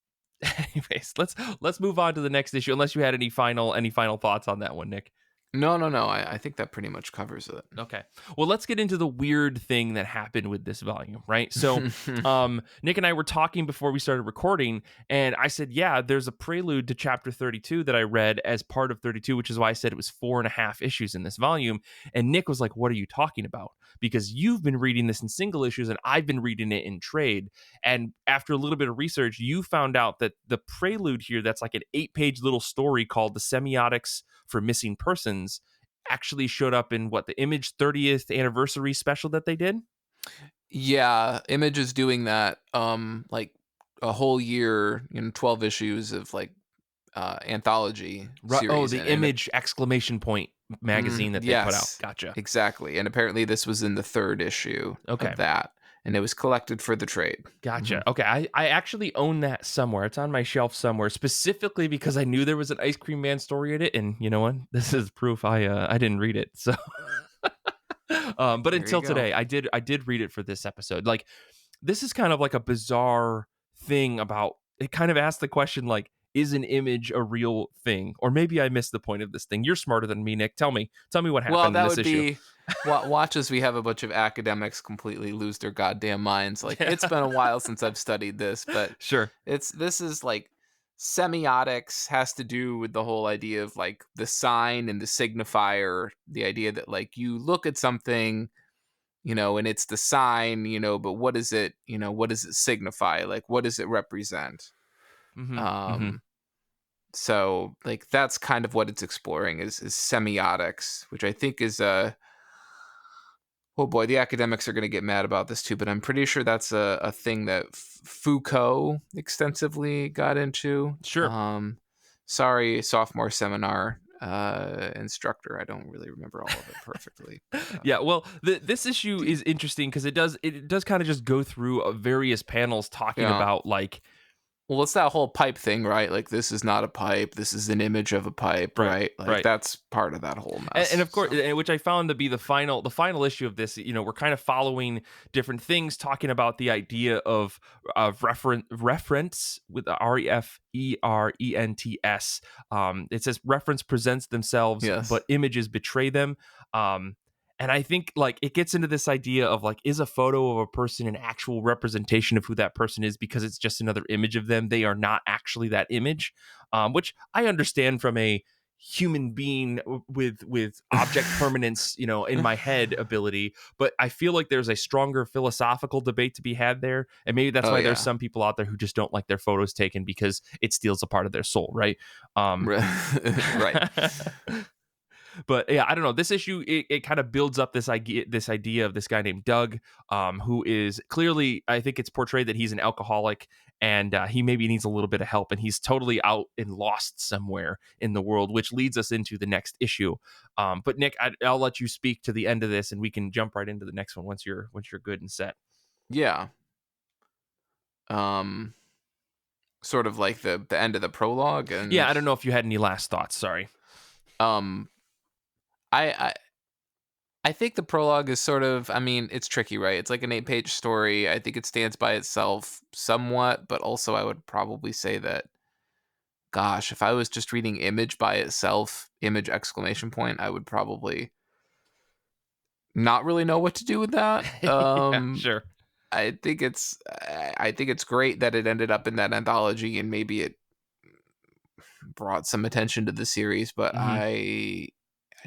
Anyways, let's move on to the next issue. Unless you had any final thoughts on that one, Nick. No. I think that pretty much covers it. Okay. Well, let's get into the weird thing that happened with this volume, right? So, Nick and I were talking before we started recording, and I said, yeah, there's a prelude to chapter 32 that I read as part of 32, which is why I said it was 4.5 issues in this volume. And Nick was like, what are you talking about? Because you've been reading this in single issues, and I've been reading it in trade. And after a little bit of research, you found out that the prelude here, that's like an 8-page little story called The Semiotics for Missing Persons, actually showed up in what, the Image 30th anniversary special that they did. Yeah, Image is doing that, like a whole year, 12 issues of like anthology Oh, series, the and Image exclamation point magazine that they put out. yes, Gotcha. exactly. And apparently this was in the third issue Okay. of that, and it was collected for the trade. Gotcha. Okay. I actually own that somewhere. It's on my shelf somewhere, specifically because I knew there was an Ice Cream Man story in it. And you know what? This is proof I didn't read it. So but There you until go. today, I did read it for this episode. Like, this is kind of like a bizarre thing about it. Kind of asks the question, like, is an image a real thing? Or maybe I missed the point of this thing. You're smarter than me, Nick. Tell me what Well, happened in that this would issue. be watch as we have a bunch of academics completely lose their goddamn minds. Like, it's been a while since I've studied this, but Sure. this is like semiotics has to do with the whole idea of like the sign and the signifier, the idea that like you look at something, and it's the sign, but what is it, what does it signify? Like, what does it represent? Mm-hmm. Mm-hmm. Um so like that's kind of what it's exploring is semiotics, which I think is oh boy, the academics are going to get mad about this too, but I'm pretty sure that's a thing that Foucault extensively got into. Sure. Sorry, sophomore seminar instructor, I don't really remember all of it perfectly. But, Yeah, well, this issue is interesting because it does kind of just go through various panels talking yeah. about, like, Well, it's that whole pipe thing, right? Like, this is not a pipe. This is an image of a pipe, right, right? Like, right. that's part of that whole And mess. of course, So, which I found to be the final issue of this. We're kind of following different things, talking about the idea of reference with the referents. It says reference presents themselves, yes. but images betray them. And I think, like, it gets into this idea of, like, is a photo of a person an actual representation of who that person is because it's just another image of them? They are not actually that image, which I understand from a human being with object permanence, in my head ability. But I feel like there's a stronger philosophical debate to be had there, and maybe that's Oh, why there's yeah. some people out there who just don't like their photos taken because it steals a part of their soul, right? Right. But yeah, I don't know. This issue, it kind of builds up this idea of this guy named Doug, who is clearly, I think it's portrayed that he's an alcoholic, and he maybe needs a little bit of help, and he's totally out and lost somewhere in the world, which leads us into the next issue. But Nick, I'll let you speak to the end of this, and we can jump right into the next one once you're good and set. Yeah. Um, Sort of like the end of the prologue, Yeah, and I don't know if you had any last thoughts. Sorry. um, I I think the prologue is sort of, I mean, it's tricky, right? It's like an 8-page story. I think it stands by itself somewhat, but also I would probably say that, gosh, if I was just reading Image by itself, Image exclamation point, I would probably not really know what to do with that. Yeah, sure. I think it's great that it ended up in that anthology and maybe it brought some attention to the series, but Hmm. I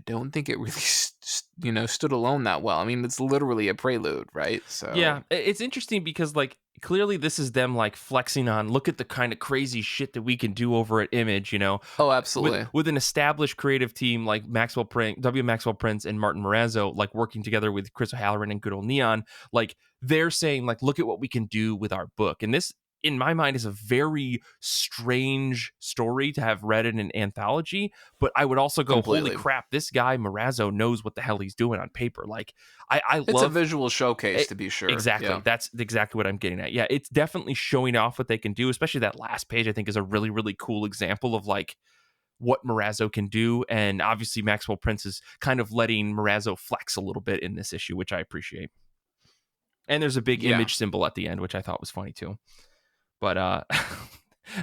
don't think it really stood alone that well. I mean, it's literally a prelude, right? Yeah, So, it's interesting because, like, clearly this is them, like, flexing on, look at the kind of crazy shit that we can do over at Image, oh, with absolutely. with an established creative team like Maxwell Prince and Martin Morazzo, like, working together with Chris O'Halloran and Good Ole Neon. Like, they're saying, like, look at what we can do with our book. And this, in my mind, is a very strange story to have read in an anthology. But I would also go, holy Completely. crap, this guy Morazzo knows what the hell he's doing on paper. Like, I It's a love visual showcase E- to be sure. Exactly. Yeah. That's exactly what I'm getting at. Yeah, it's definitely showing off what they can do, especially that last page, I think, is a really, really cool example of, like, what Morazzo can do. And obviously Maxwell Prince is kind of letting Morazzo flex a little bit in this issue, which I appreciate. And there's a big Yeah. image symbol at the end, which I thought was funny too. But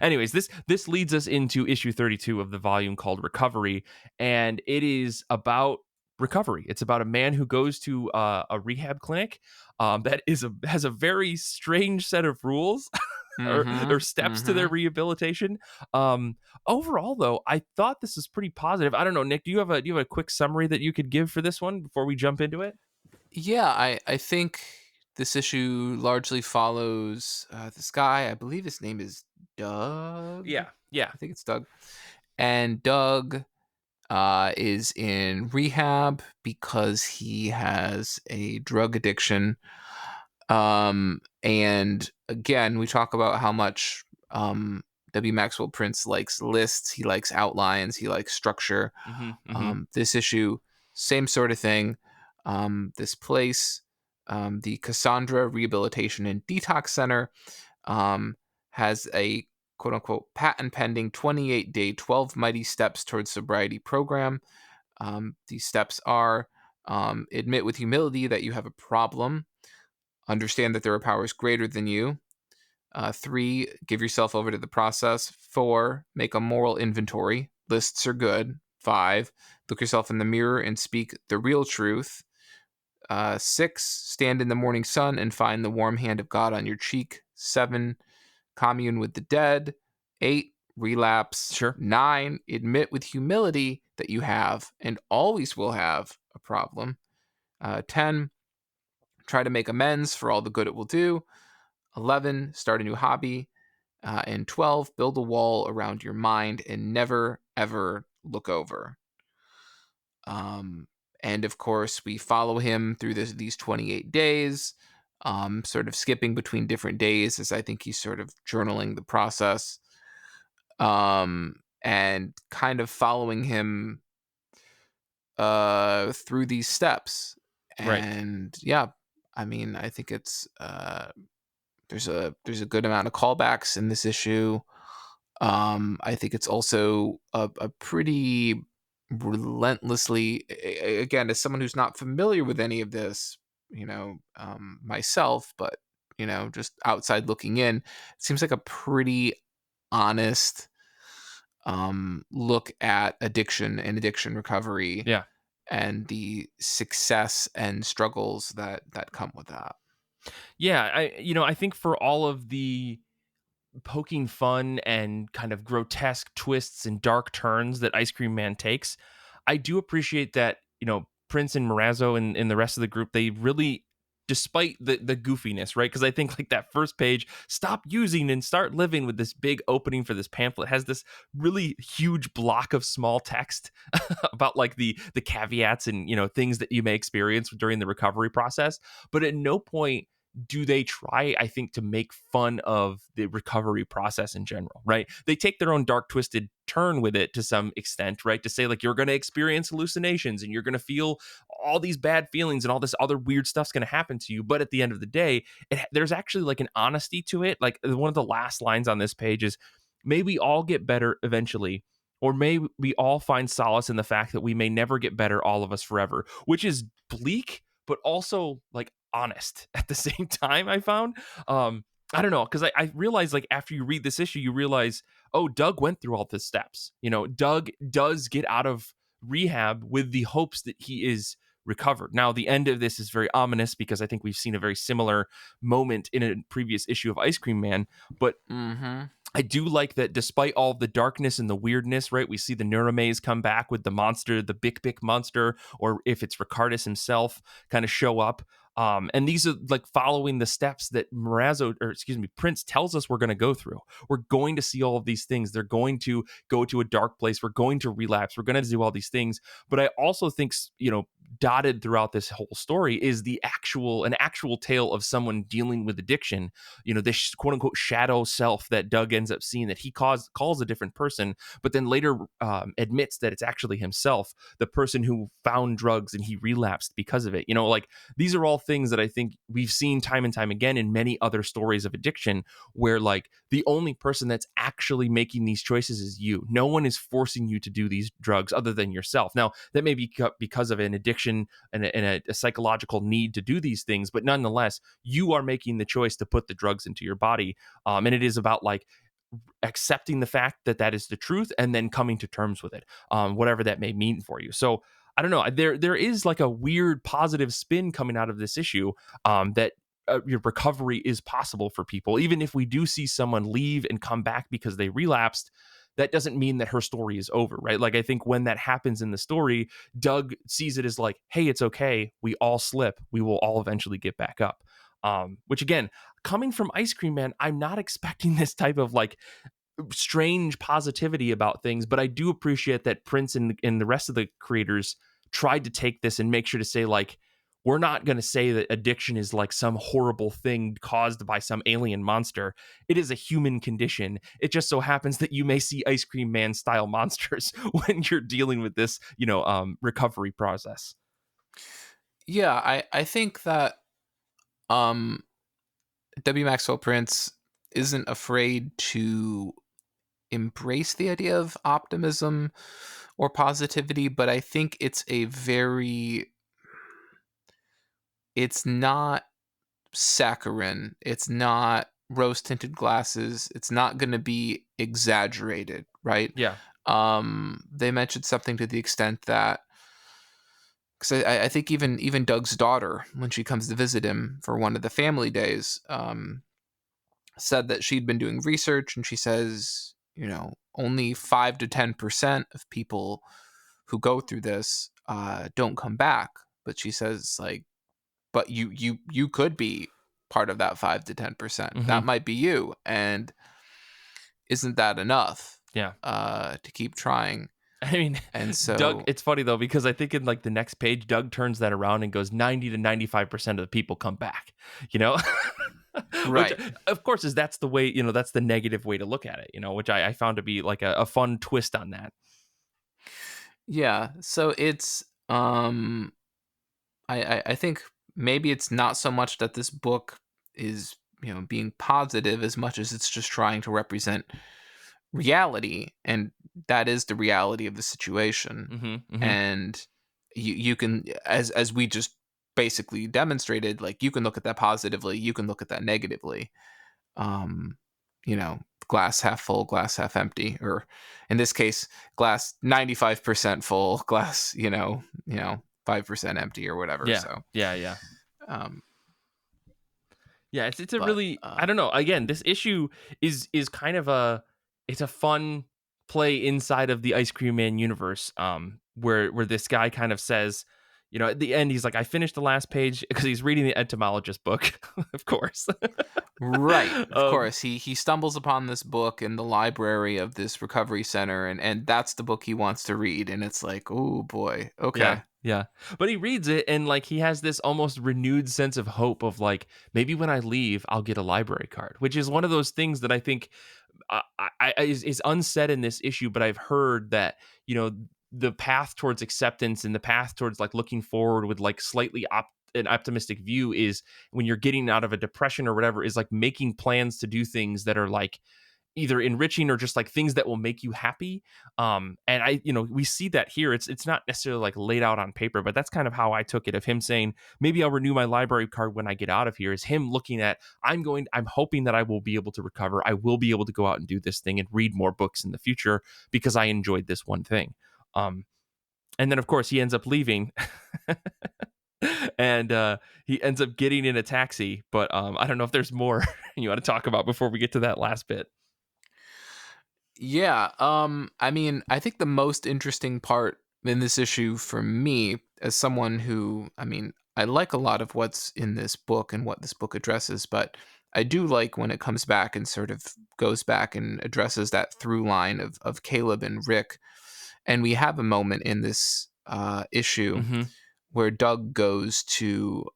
Anyways, this leads us into issue 32 of the volume called Recovery, and it is about recovery. It's about a man who goes to a rehab clinic that has a very strange set of rules or Mm-hmm. steps to their Mm-hmm. rehabilitation. Um, Overall, though, I thought this was pretty positive. I don't know, Nick. Do you have a quick summary that you could give for this one before we jump into it? Yeah, I think this issue largely follows this guy. I believe his name is Doug. Yeah, yeah. I think it's Doug. And Doug is in rehab because he has a drug addiction. And again, we talk about how much W. Maxwell Prince likes lists, he likes outlines, he likes structure. Hmm, hmm. This issue, same sort of thing. This place, the Cassandra Rehabilitation and Detox Center, um, has a quote unquote patent pending 28-day, 12 mighty steps towards sobriety program. These steps are admit with humility that you have a problem, understand that there are powers greater than you. 3, give yourself over to the process. 4, make a moral inventory. Lists are good. 5, look yourself in the mirror and speak the real truth. 6, stand in the morning sun and find the warm hand of God on your cheek. 7, commune with the dead. 8, relapse. Sure. 9, admit with humility that you have and always will have a problem. 10, try to make amends for all the good it will do. 11, start a new hobby. And 12, build a wall around your mind and never, ever look over. Um, and of course, we follow him through these 28 days, sort of skipping between different days as I think he's sort of journaling the process, and kind of following him through these steps. Right. And yeah, I mean, I think it's there's a good amount of callbacks in this issue. I think it's also a pretty relentlessly, again, as someone who's not familiar with any of this, myself, but just outside looking in, it seems like a pretty honest look at addiction and addiction recovery Yeah. and the success and struggles that come with that. Yeah, I think for all of the poking fun and kind of grotesque twists and dark turns that Ice Cream Man takes, I do appreciate that, Prince and Morazzo and the rest of the group, they really, despite the goofiness, right? Because I think like that first page, stop using and start living, with this big opening for this pamphlet, has this really huge block of small text about like the caveats and things that you may experience during the recovery process. But at no point do they try, I think, to make fun of the recovery process in general, right? They take their own dark, twisted turn with it to some extent, right? To say, like, you're going to experience hallucinations and you're going to feel all these bad feelings and all this other weird stuff's going to happen to you. But at the end of the day, there's actually like an honesty to it. Like, one of the last lines on this page is, may we all get better eventually. Or may we all find solace in the fact that we may never get better, all of us forever, which is bleak, but also like honest at the same time, I found. I don't know, because I realized, like, after you read this issue, you realize, oh, Doug went through all the steps. Doug does get out of rehab with the hopes that he is recovered. Now, the end of this is very ominous because I think we've seen a very similar moment in a previous issue of Ice Cream Man. But Mm-hmm. I do like that despite all the darkness and the weirdness, right? We see the Neuromaze come back with the monster, the Bic monster, or if it's Ricardus himself, kind of show up. And these are like following the steps that Prince tells us we're going to go through. We're going to see all of these things. They're going to go to a dark place. We're going to relapse. We're going to do all these things. But I also think, dotted throughout this whole story is an actual tale of someone dealing with addiction. This quote unquote shadow self that Doug ends up seeing, that he calls a different person, but then later admits that it's actually himself, the person who found drugs and he relapsed because of it. Like, these are all things that I think we've seen time and time again in many other stories of addiction, where like the only person that's actually making these choices is you. No one is forcing you to do these drugs other than yourself. Now, that may be because of an addiction and a psychological need to do these things, but nonetheless, you are making the choice to put the drugs into your body. And it is about like accepting the fact that that is the truth and then coming to terms with it, whatever that may mean for you. So I don't know. There is like a weird positive spin coming out of this issue, that your recovery is possible for people. Even if we do see someone leave and come back because they relapsed, that doesn't mean that her story is over, right? Like, I think when that happens in the story, Doug sees it as like, hey, it's okay. We all slip. We will all eventually get back up. Which again, coming from Ice Cream Man, I'm not expecting this type of like strange positivity about things, but I do appreciate that Prince and the rest of the creators tried to take this and make sure to say, like, we're not going to say that addiction is like some horrible thing caused by some alien monster. It is a human condition. It just so happens that you may see Ice Cream Man style monsters when you're dealing with this, recovery process. Yeah, I think that um W. Maxwell Prince isn't afraid to embrace the idea of optimism or positivity, but I think it's not saccharine, it's not rose tinted glasses, it's not going to be exaggerated, right? Yeah. They mentioned something to the extent that, because I think even Doug's daughter, when she comes to visit him for one of the family days, said that she'd been doing research, and she says, only 5 to 10% of people who go through this don't come back. But she says, like, but you could be part of that 5 to 10%. Hmm. That might be you, and isn't that enough Yeah. to keep trying? I mean, And Doug, so, it's funny though, because I think in like the next page, Doug turns that around and goes 90 to 95% of the people come back, you know? Which, right. of course, that's the way, that's the negative way to look at it, which I found to be like a fun twist on that. Yeah. So it's I think maybe it's not so much that this book is, being positive as much as it's just trying to represent reality, and that is the reality of the situation. Hmm. Hmm. And you can, as we just basically demonstrated, like, you can look at that positively, you can look at that negatively. um you know Glass half full, glass half empty, or in this case, glass 95% full, glass 5% empty, or whatever. Yeah. So Yeah. Yeah. um Yeah, it's a but really, I don't know. Again, this issue is kind of it's a fun play inside of the Ice Cream Man universe. Where this guy kind of says, at the end, he's like, I finished the last page because he's reading the entomologist book, of course. Right, of um, course. He stumbles upon this book in the library of this recovery center, and that's the book he wants to read, and it's like, oh boy, yeah, okay. yeah. But he reads it and like he has this almost renewed sense of hope of like, maybe when I leave, I'll get a library card, which is one of those things that I think is unsaid in this issue, but I've heard that, the path towards acceptance and the path towards like looking forward with like slightly an optimistic view is when you're getting out of a depression or whatever, is like making plans to do things that are like either enriching or just like things that will make you happy. And we see that here. It's not necessarily like laid out on paper, but that's kind of how I took it, of him saying, maybe I'll renew my library card when I get out of here, is him looking at, I'm hoping that I will be able to recover. I will be able to go out and do this thing and read more books in the future because I enjoyed this one thing. Um, and then of course he ends up leaving. And he ends up getting in a taxi, but I don't know if there's more you want to talk about before we get to that last bit. Yeah, I mean, I think the most interesting part in this issue for me, as someone who, I mean, I like a lot of what's in this book and what this book addresses, but I do like when it comes back and sort of goes back and addresses that through line of Caleb and Rick. And we have a moment in this issue Mm-hmm. where Doug goes to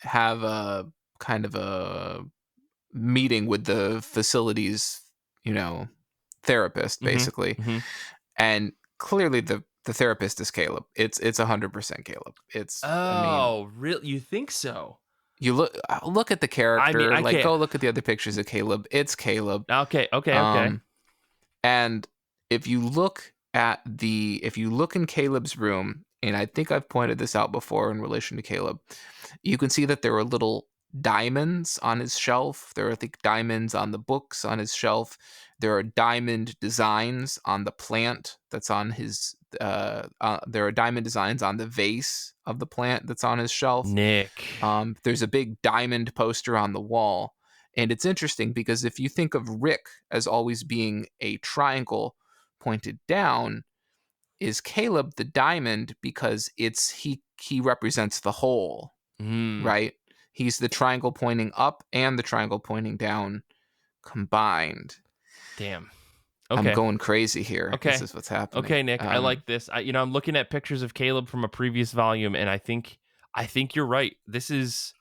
have a kind of a meeting with the facilities, you know, therapist, Mm-hmm. basically. Mm-hmm. And clearly the therapist is Caleb. It's 100% Caleb. I mean, Oh, really? You think so? you look at the I mean, character, I like, can't. go look at the other pictures of Caleb. It's Caleb. Okay, okay, okay. Um and if you look in Caleb's room, and I think I've pointed this out before in relation to Caleb, you can see that there are little diamonds on his shelf. There are, I think, diamonds on the books on his shelf. There are diamond designs on the plant that's on his. There are diamond designs on the vase of the plant that's on his shelf. Nick. There's a big diamond poster on the wall. And it's interesting because if you think of Rick as always being a triangle pointed down, is Caleb the diamond because he represents the whole, Mm, right? He's the triangle pointing up and the triangle pointing down combined. damn. I'm Okay. going crazy here. This Okay. is what's happening. Okay, Nick, I like this. I'm looking at pictures of Caleb from a previous volume, and I think you're right. This is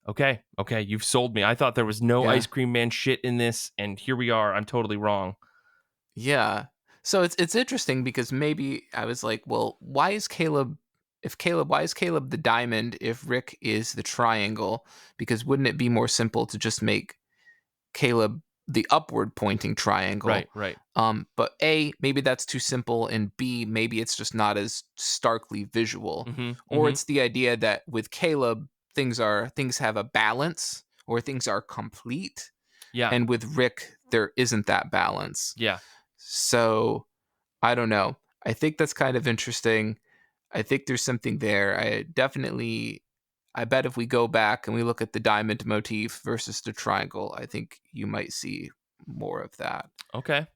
okay. Okay, you've sold me. I thought there was no Yeah. Ice Cream Man shit in this, and here we are. I'm totally wrong. Yeah. So it's interesting because maybe I was like, well, why is Caleb the diamond if Rick is the triangle? Because wouldn't it be more simple to just make Caleb the upward pointing Right, triangle? right. But A, maybe that's too simple, and B, maybe it's just not as starkly visual. Mhm. Or Mhm. it's the idea that with Caleb, things have a balance or things are complete. Yeah. And with Rick, there isn't that balance. Yeah. So I don't know. I think that's kind of interesting. I think there's something there. I bet if we go back and we look at the diamond motif versus the triangle, I think you might see more of that. Okay.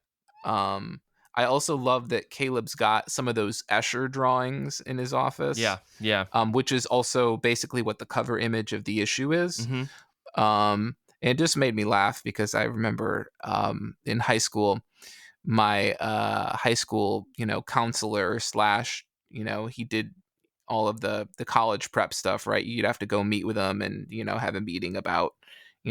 Um, I also love that Caleb's got some of those Escher drawings in his office, Yeah. Yeah. which is also basically what the cover image of the issue is. Mhm. And it just made me laugh because I remember in high school, my high school, counselor slash, he did all of the college prep stuff, right? You'd have to go meet with him and, have a meeting about,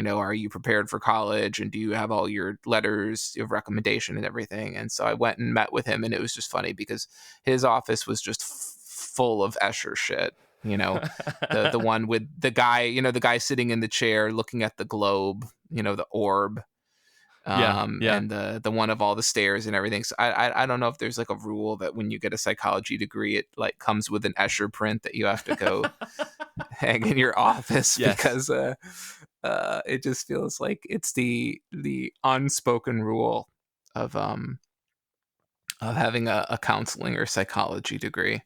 are you prepared for college and do you have all your letters of recommendation and everything? And so I went and met with him, and it was just funny because his office was just full of Escher shit. The one with the guy sitting in the chair looking at the globe, the orb, Yeah. Yeah. and the one of all the stairs and everything. So I don't know if there's like a rule that when you get a psychology degree, it like comes with an Escher print that you have to go hang in your office Yes. because it just feels like it's the unspoken rule of having a counseling or psychology degree.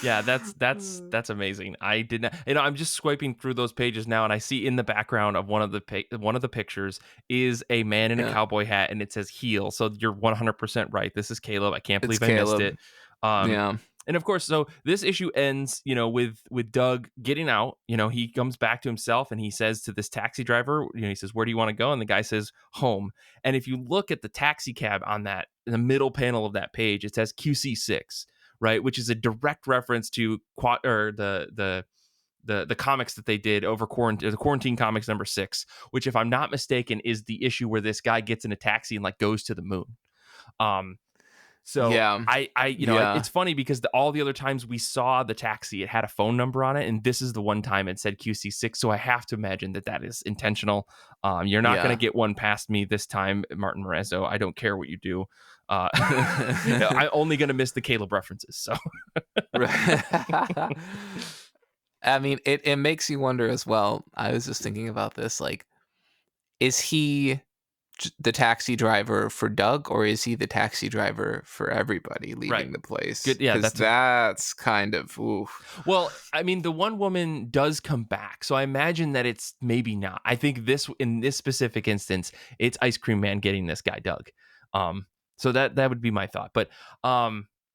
Yeah, that's amazing. I did not, I'm just swiping through those pages now, and I see in the background of one of the pictures is a man in a Yeah, cowboy hat, and it says heel. So you're 100% right. This is Caleb. I can't it's believe I missed Caleb. it. Um, Yeah, and of course, so this issue ends, with Doug getting out. He comes back to himself and he says to this taxi driver, he says, "Where do you want to go?" And the guy says, "Home." And if you look at the taxi cab on that, in the middle panel of that page, it says QC6, right, which is a direct reference to or the comics that they did over quarantine, the Quarantine Comics #6, which, if I'm not mistaken, is the issue where this guy gets in a taxi and like goes to the moon. Um, so yeah, it's yeah. funny because all the other times we saw the taxi, it had a phone number on it, and this is the one time it said QC6. So I have to imagine that is intentional. You're not going to Yeah. get one past me this time, Martin Morazzo. I don't care what you do. I'm only going to miss the Caleb references. So Right. I mean, it makes you wonder as well. I was just thinking about this. Like, is he the taxi driver for Doug, or is he the taxi driver for everybody right, leaving the place? good. Yeah, Because that's kind of well, I mean, the one woman does come back, so I imagine that it's maybe not. I think in this specific instance, it's Ice Cream Man getting this guy Doug. So that would be my thought. But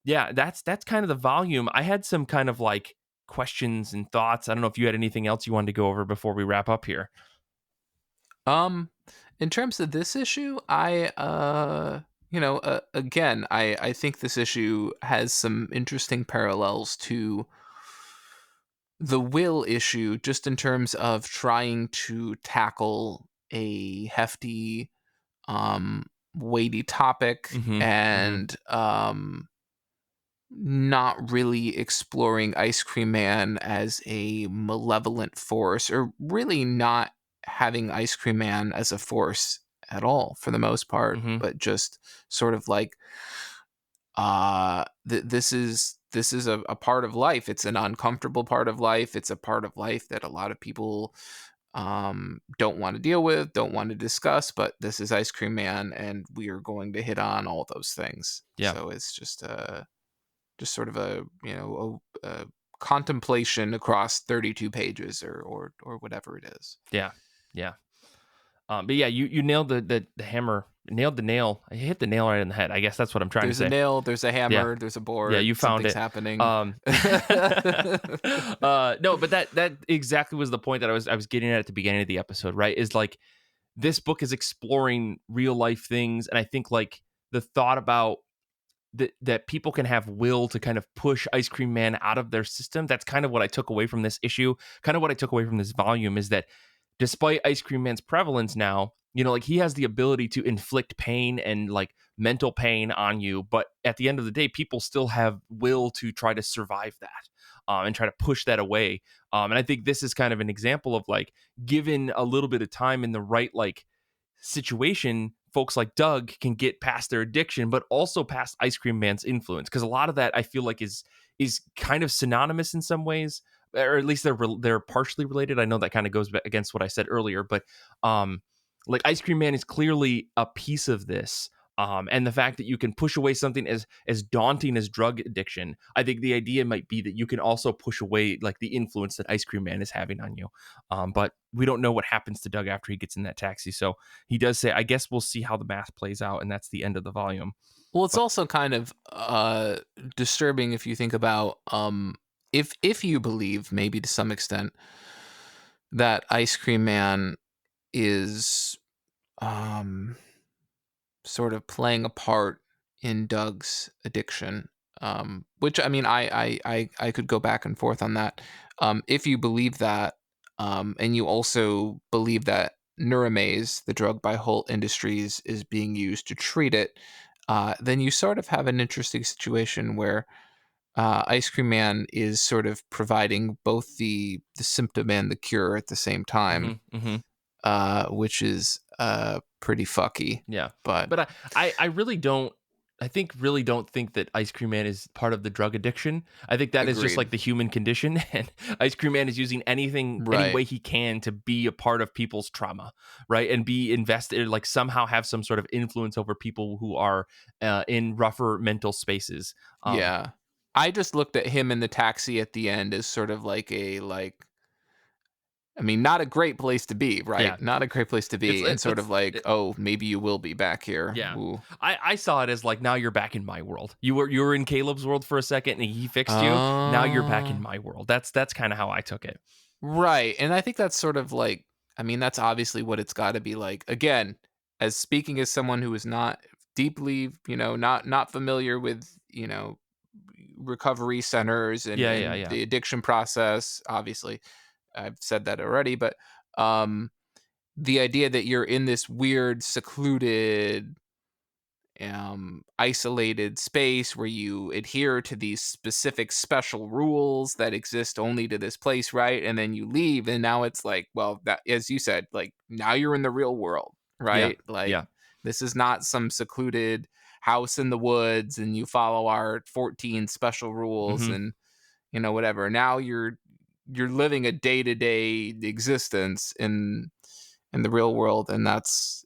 yeah, that's kind of the volume. I had some kind of like questions and thoughts. I don't know if you had anything else you wanted to go over before we wrap up here. Um, in terms of this issue, again, I think this issue has some interesting parallels to the will issue, just in terms of trying to tackle a hefty, weighty topic Mm-hmm. Mm-hmm. and not really exploring Ice Cream Man as a malevolent force, or really not having Ice Cream Man as a force at all for the most part, Mm-hmm. but just sort of like this is this is a part of life. It's an uncomfortable part of life. It's a part of life that a lot of people don't want to deal with, don't want to discuss, but this is Ice Cream Man, and we are going to hit on all those things. Yeah. So it's just sort of a, a contemplation across 32 pages or whatever it is. Yeah. Yeah. But yeah, you nailed the hammer, nailed the nail. I hit the nail right in the head. I guess that's what I'm trying There's to a say. nail, there's a Yeah. hammer, there's a board. Yeah, you found something's it. happening. No, but that exactly was the point that I was getting at the beginning of the episode, right? Is like this book is exploring real life things, and I think like the thought about that people can have will to kind of push Ice Cream Man out of their system. That's kind of what I took away from this issue. Kind of what I took away from this volume is that despite Ice Cream Man's prevalence now, like he has the ability to inflict pain and like mental pain on you. But at the end of the day, people still have will to try to survive that and try to push that away. And I think this is kind of an example of like, given a little bit of time in the right like situation, folks like Doug can get past their addiction, but also past Ice Cream Man's influence. Because a lot of that I feel like is kind of synonymous in some ways, or at least they're partially related. I know that kind of goes against what I said earlier, but like Ice Cream Man is clearly a piece of this. And the fact that you can push away something as daunting as drug addiction, I think the idea might be that you can also push away like the influence that Ice Cream Man is having on you. But we don't know what happens to Doug after he gets in that taxi. So he does say, I guess we'll see how the math plays out. And that's the end of the volume. Well, it's also kind of disturbing if you think about if you believe, maybe to some extent, that Ice Cream Man is sort of playing a part in Doug's addiction. Which I mean, I could go back and forth on that. If you believe that, and you also believe that Neuramaze, the drug by Holt Industries, is being used to treat it, then you sort of have an interesting situation where Ice Cream Man is sort of providing both the symptom and the cure at the same time, which is pretty fucky. Yeah. But But I really don't. I think really don't think that Ice Cream Man is part of the drug addiction. I think that is just agreed. like the human condition, and Ice Cream Man is using any Right. way he can to be a part of people's trauma, right, and be invested, like somehow have some sort of influence over people who are in rougher mental spaces. Yeah. I just looked at him in the taxi at the end as sort of like I mean, not a great place to be, Yeah, right? Not a great place to be, and sort of like, it, oh, maybe you will be back here. yeah. Ooh. I saw it as like, now you're back in my world. You were in Caleb's world for a second, and he fixed you. Now you're back in Uh, my world. That's kind of how I took it. right. And I think that's sort of like, I mean, that's obviously what it's got to be like. Again, as speaking as someone who is not deeply, not familiar with, recovery centers and Yeah, yeah, and yeah. the addiction process, obviously. I've said that already, but the idea that you're in this weird, secluded, isolated space where you adhere to these specific special rules that exist only to this place, right? And then you leave, and now it's like, well, that, as you said, like now you're in the real world, Yeah, right? Like yeah. this is not some secluded house in the woods, and you follow our 14 special rules, Mhm. and whatever. Now you're living a day-to-day existence in the real world, and that's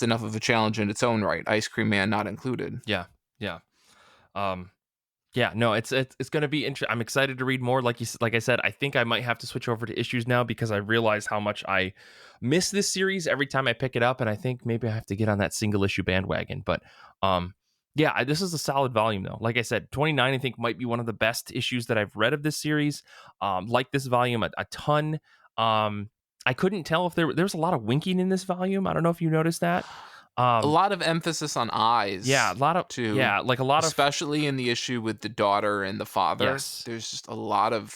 enough of a challenge in its own right, Ice Cream Man not included. Yeah, yeah. Um, yeah, no, it's going to be interesting. I'm excited to read more. Like I said, I think I might have to switch over to issues now because I realize how much I miss this series every time I pick it up, and I think maybe I have to get on that single issue bandwagon. But yeah, this is a solid volume though. Like I said, 29 I think might be one of the best issues that I've read of this series. Like this volume a ton. I couldn't tell if there's a lot of winking in this volume. I don't know if you noticed that. A lot of emphasis on Yeah, a eyes lot of too, like a lot of especially in the issue with the daughter and the father. yes. There's just a lot of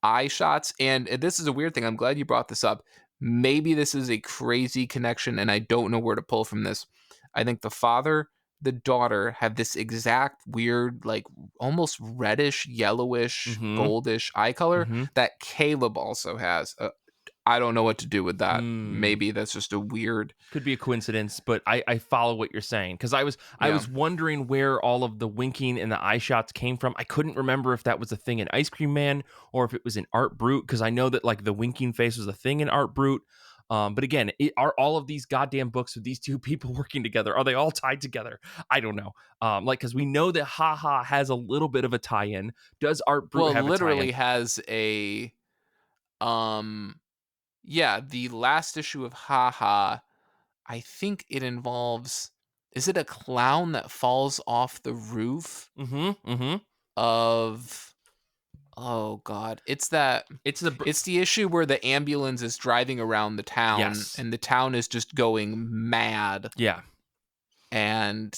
eye shots, and this is a weird thing. I'm glad you brought this up. Maybe this is a crazy connection, and I don't know where to pull from this. I think the father, the daughter have this exact weird, like almost reddish, yellowish, Mhm. goldish eye color Mhm. that Caleb also has. I don't know what to do with that. Hmm. Maybe that's just a weird. Could be a coincidence, but I follow what you're saying, because I Yeah. was wondering where all of the winking and the eye shots came from. I couldn't remember if that was a thing in Ice Cream Man or if it was in Art Brut, because I know that like the winking face was a thing in Art Brut. But again, are all of these goddamn books with these two people working together? Are they all tied together? I don't know. Like, because we know that Ha Ha has a little bit of a tie-in. Does Art Brut Well, it have a tie-in? literally has a yeah, the last issue of Ha Ha, I think it involves, is it a clown that falls off the roof Mm-hmm. Mm-hmm. of, oh god, it's the issue where the ambulance is driving around the town Yes. and the town is just going mad Yeah. and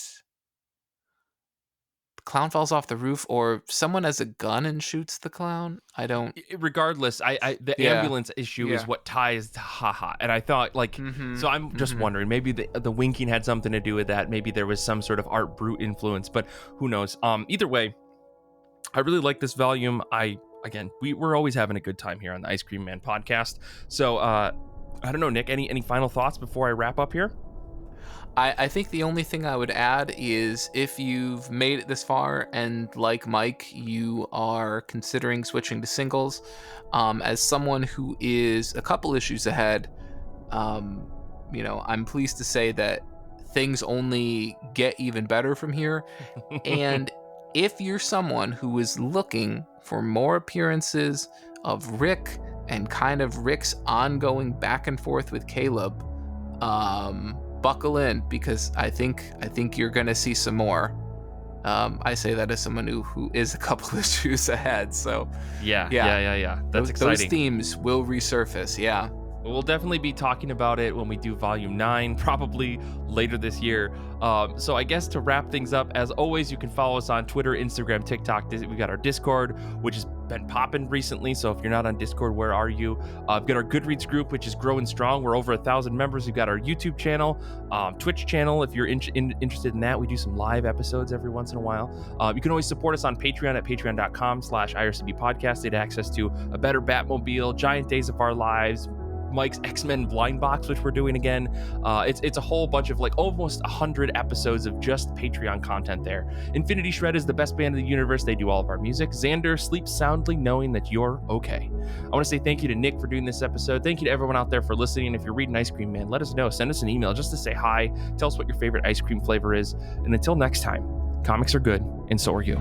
the clown falls off the roof or someone has a gun and shoots the clown. I don't. Regardless, the Yeah. ambulance issue is Yeah. what ties to haha, and I thought like, so Mhm. I'm just Mhm. wondering, maybe the winking had something to do with that. Maybe there was some sort of Art Brut influence, but who knows. Either way, I really like this volume. We're always having a good time here on the Ice Cream Man podcast. So I don't know, Nick, any final thoughts before I wrap up here? I think the only thing I would add is if you've made it this far and like Mike, you are considering switching to singles, as someone who is a couple issues ahead, I'm pleased to say that things only get even better from here. And if you're someone who is looking for more appearances of Rick and kind of Rick's ongoing back and forth with Caleb, buckle in because I think you're gonna see some more. I say that as someone who is a couple issues ahead. So Yeah, yeah, That's those exciting. themes will resurface. Yeah. We'll definitely be talking about it when we do Volume 9, probably later this year. So I guess to wrap things up, as always, you can follow us on Twitter, Instagram, TikTok. We got our Discord, which has been popping recently. So if you're not on Discord, where are you? We've got our Goodreads group, which is growing strong. We're over 1,000 members. We've got our YouTube channel, Twitch channel. If you're interested in that, we do some live episodes every once in a while. You can always support us on Patreon at patreon.com/IRCB podcast. Get access to a better Batmobile, Giant Days of Our Lives, Mike's X-Men blind box, which we're doing again. It's a whole bunch of like almost 100 episodes of just Patreon content there. Infinity Shred is the best band in the universe. They do all of our music. Zander sleeps soundly knowing that you're okay. I want to say thank you to Nick for doing this episode. Thank you to everyone out there for listening. If you're reading Ice Cream Man, let us know. Send us an email just to say hi. Tell us what your favorite ice cream flavor is. And until next time, comics are good, and so are you.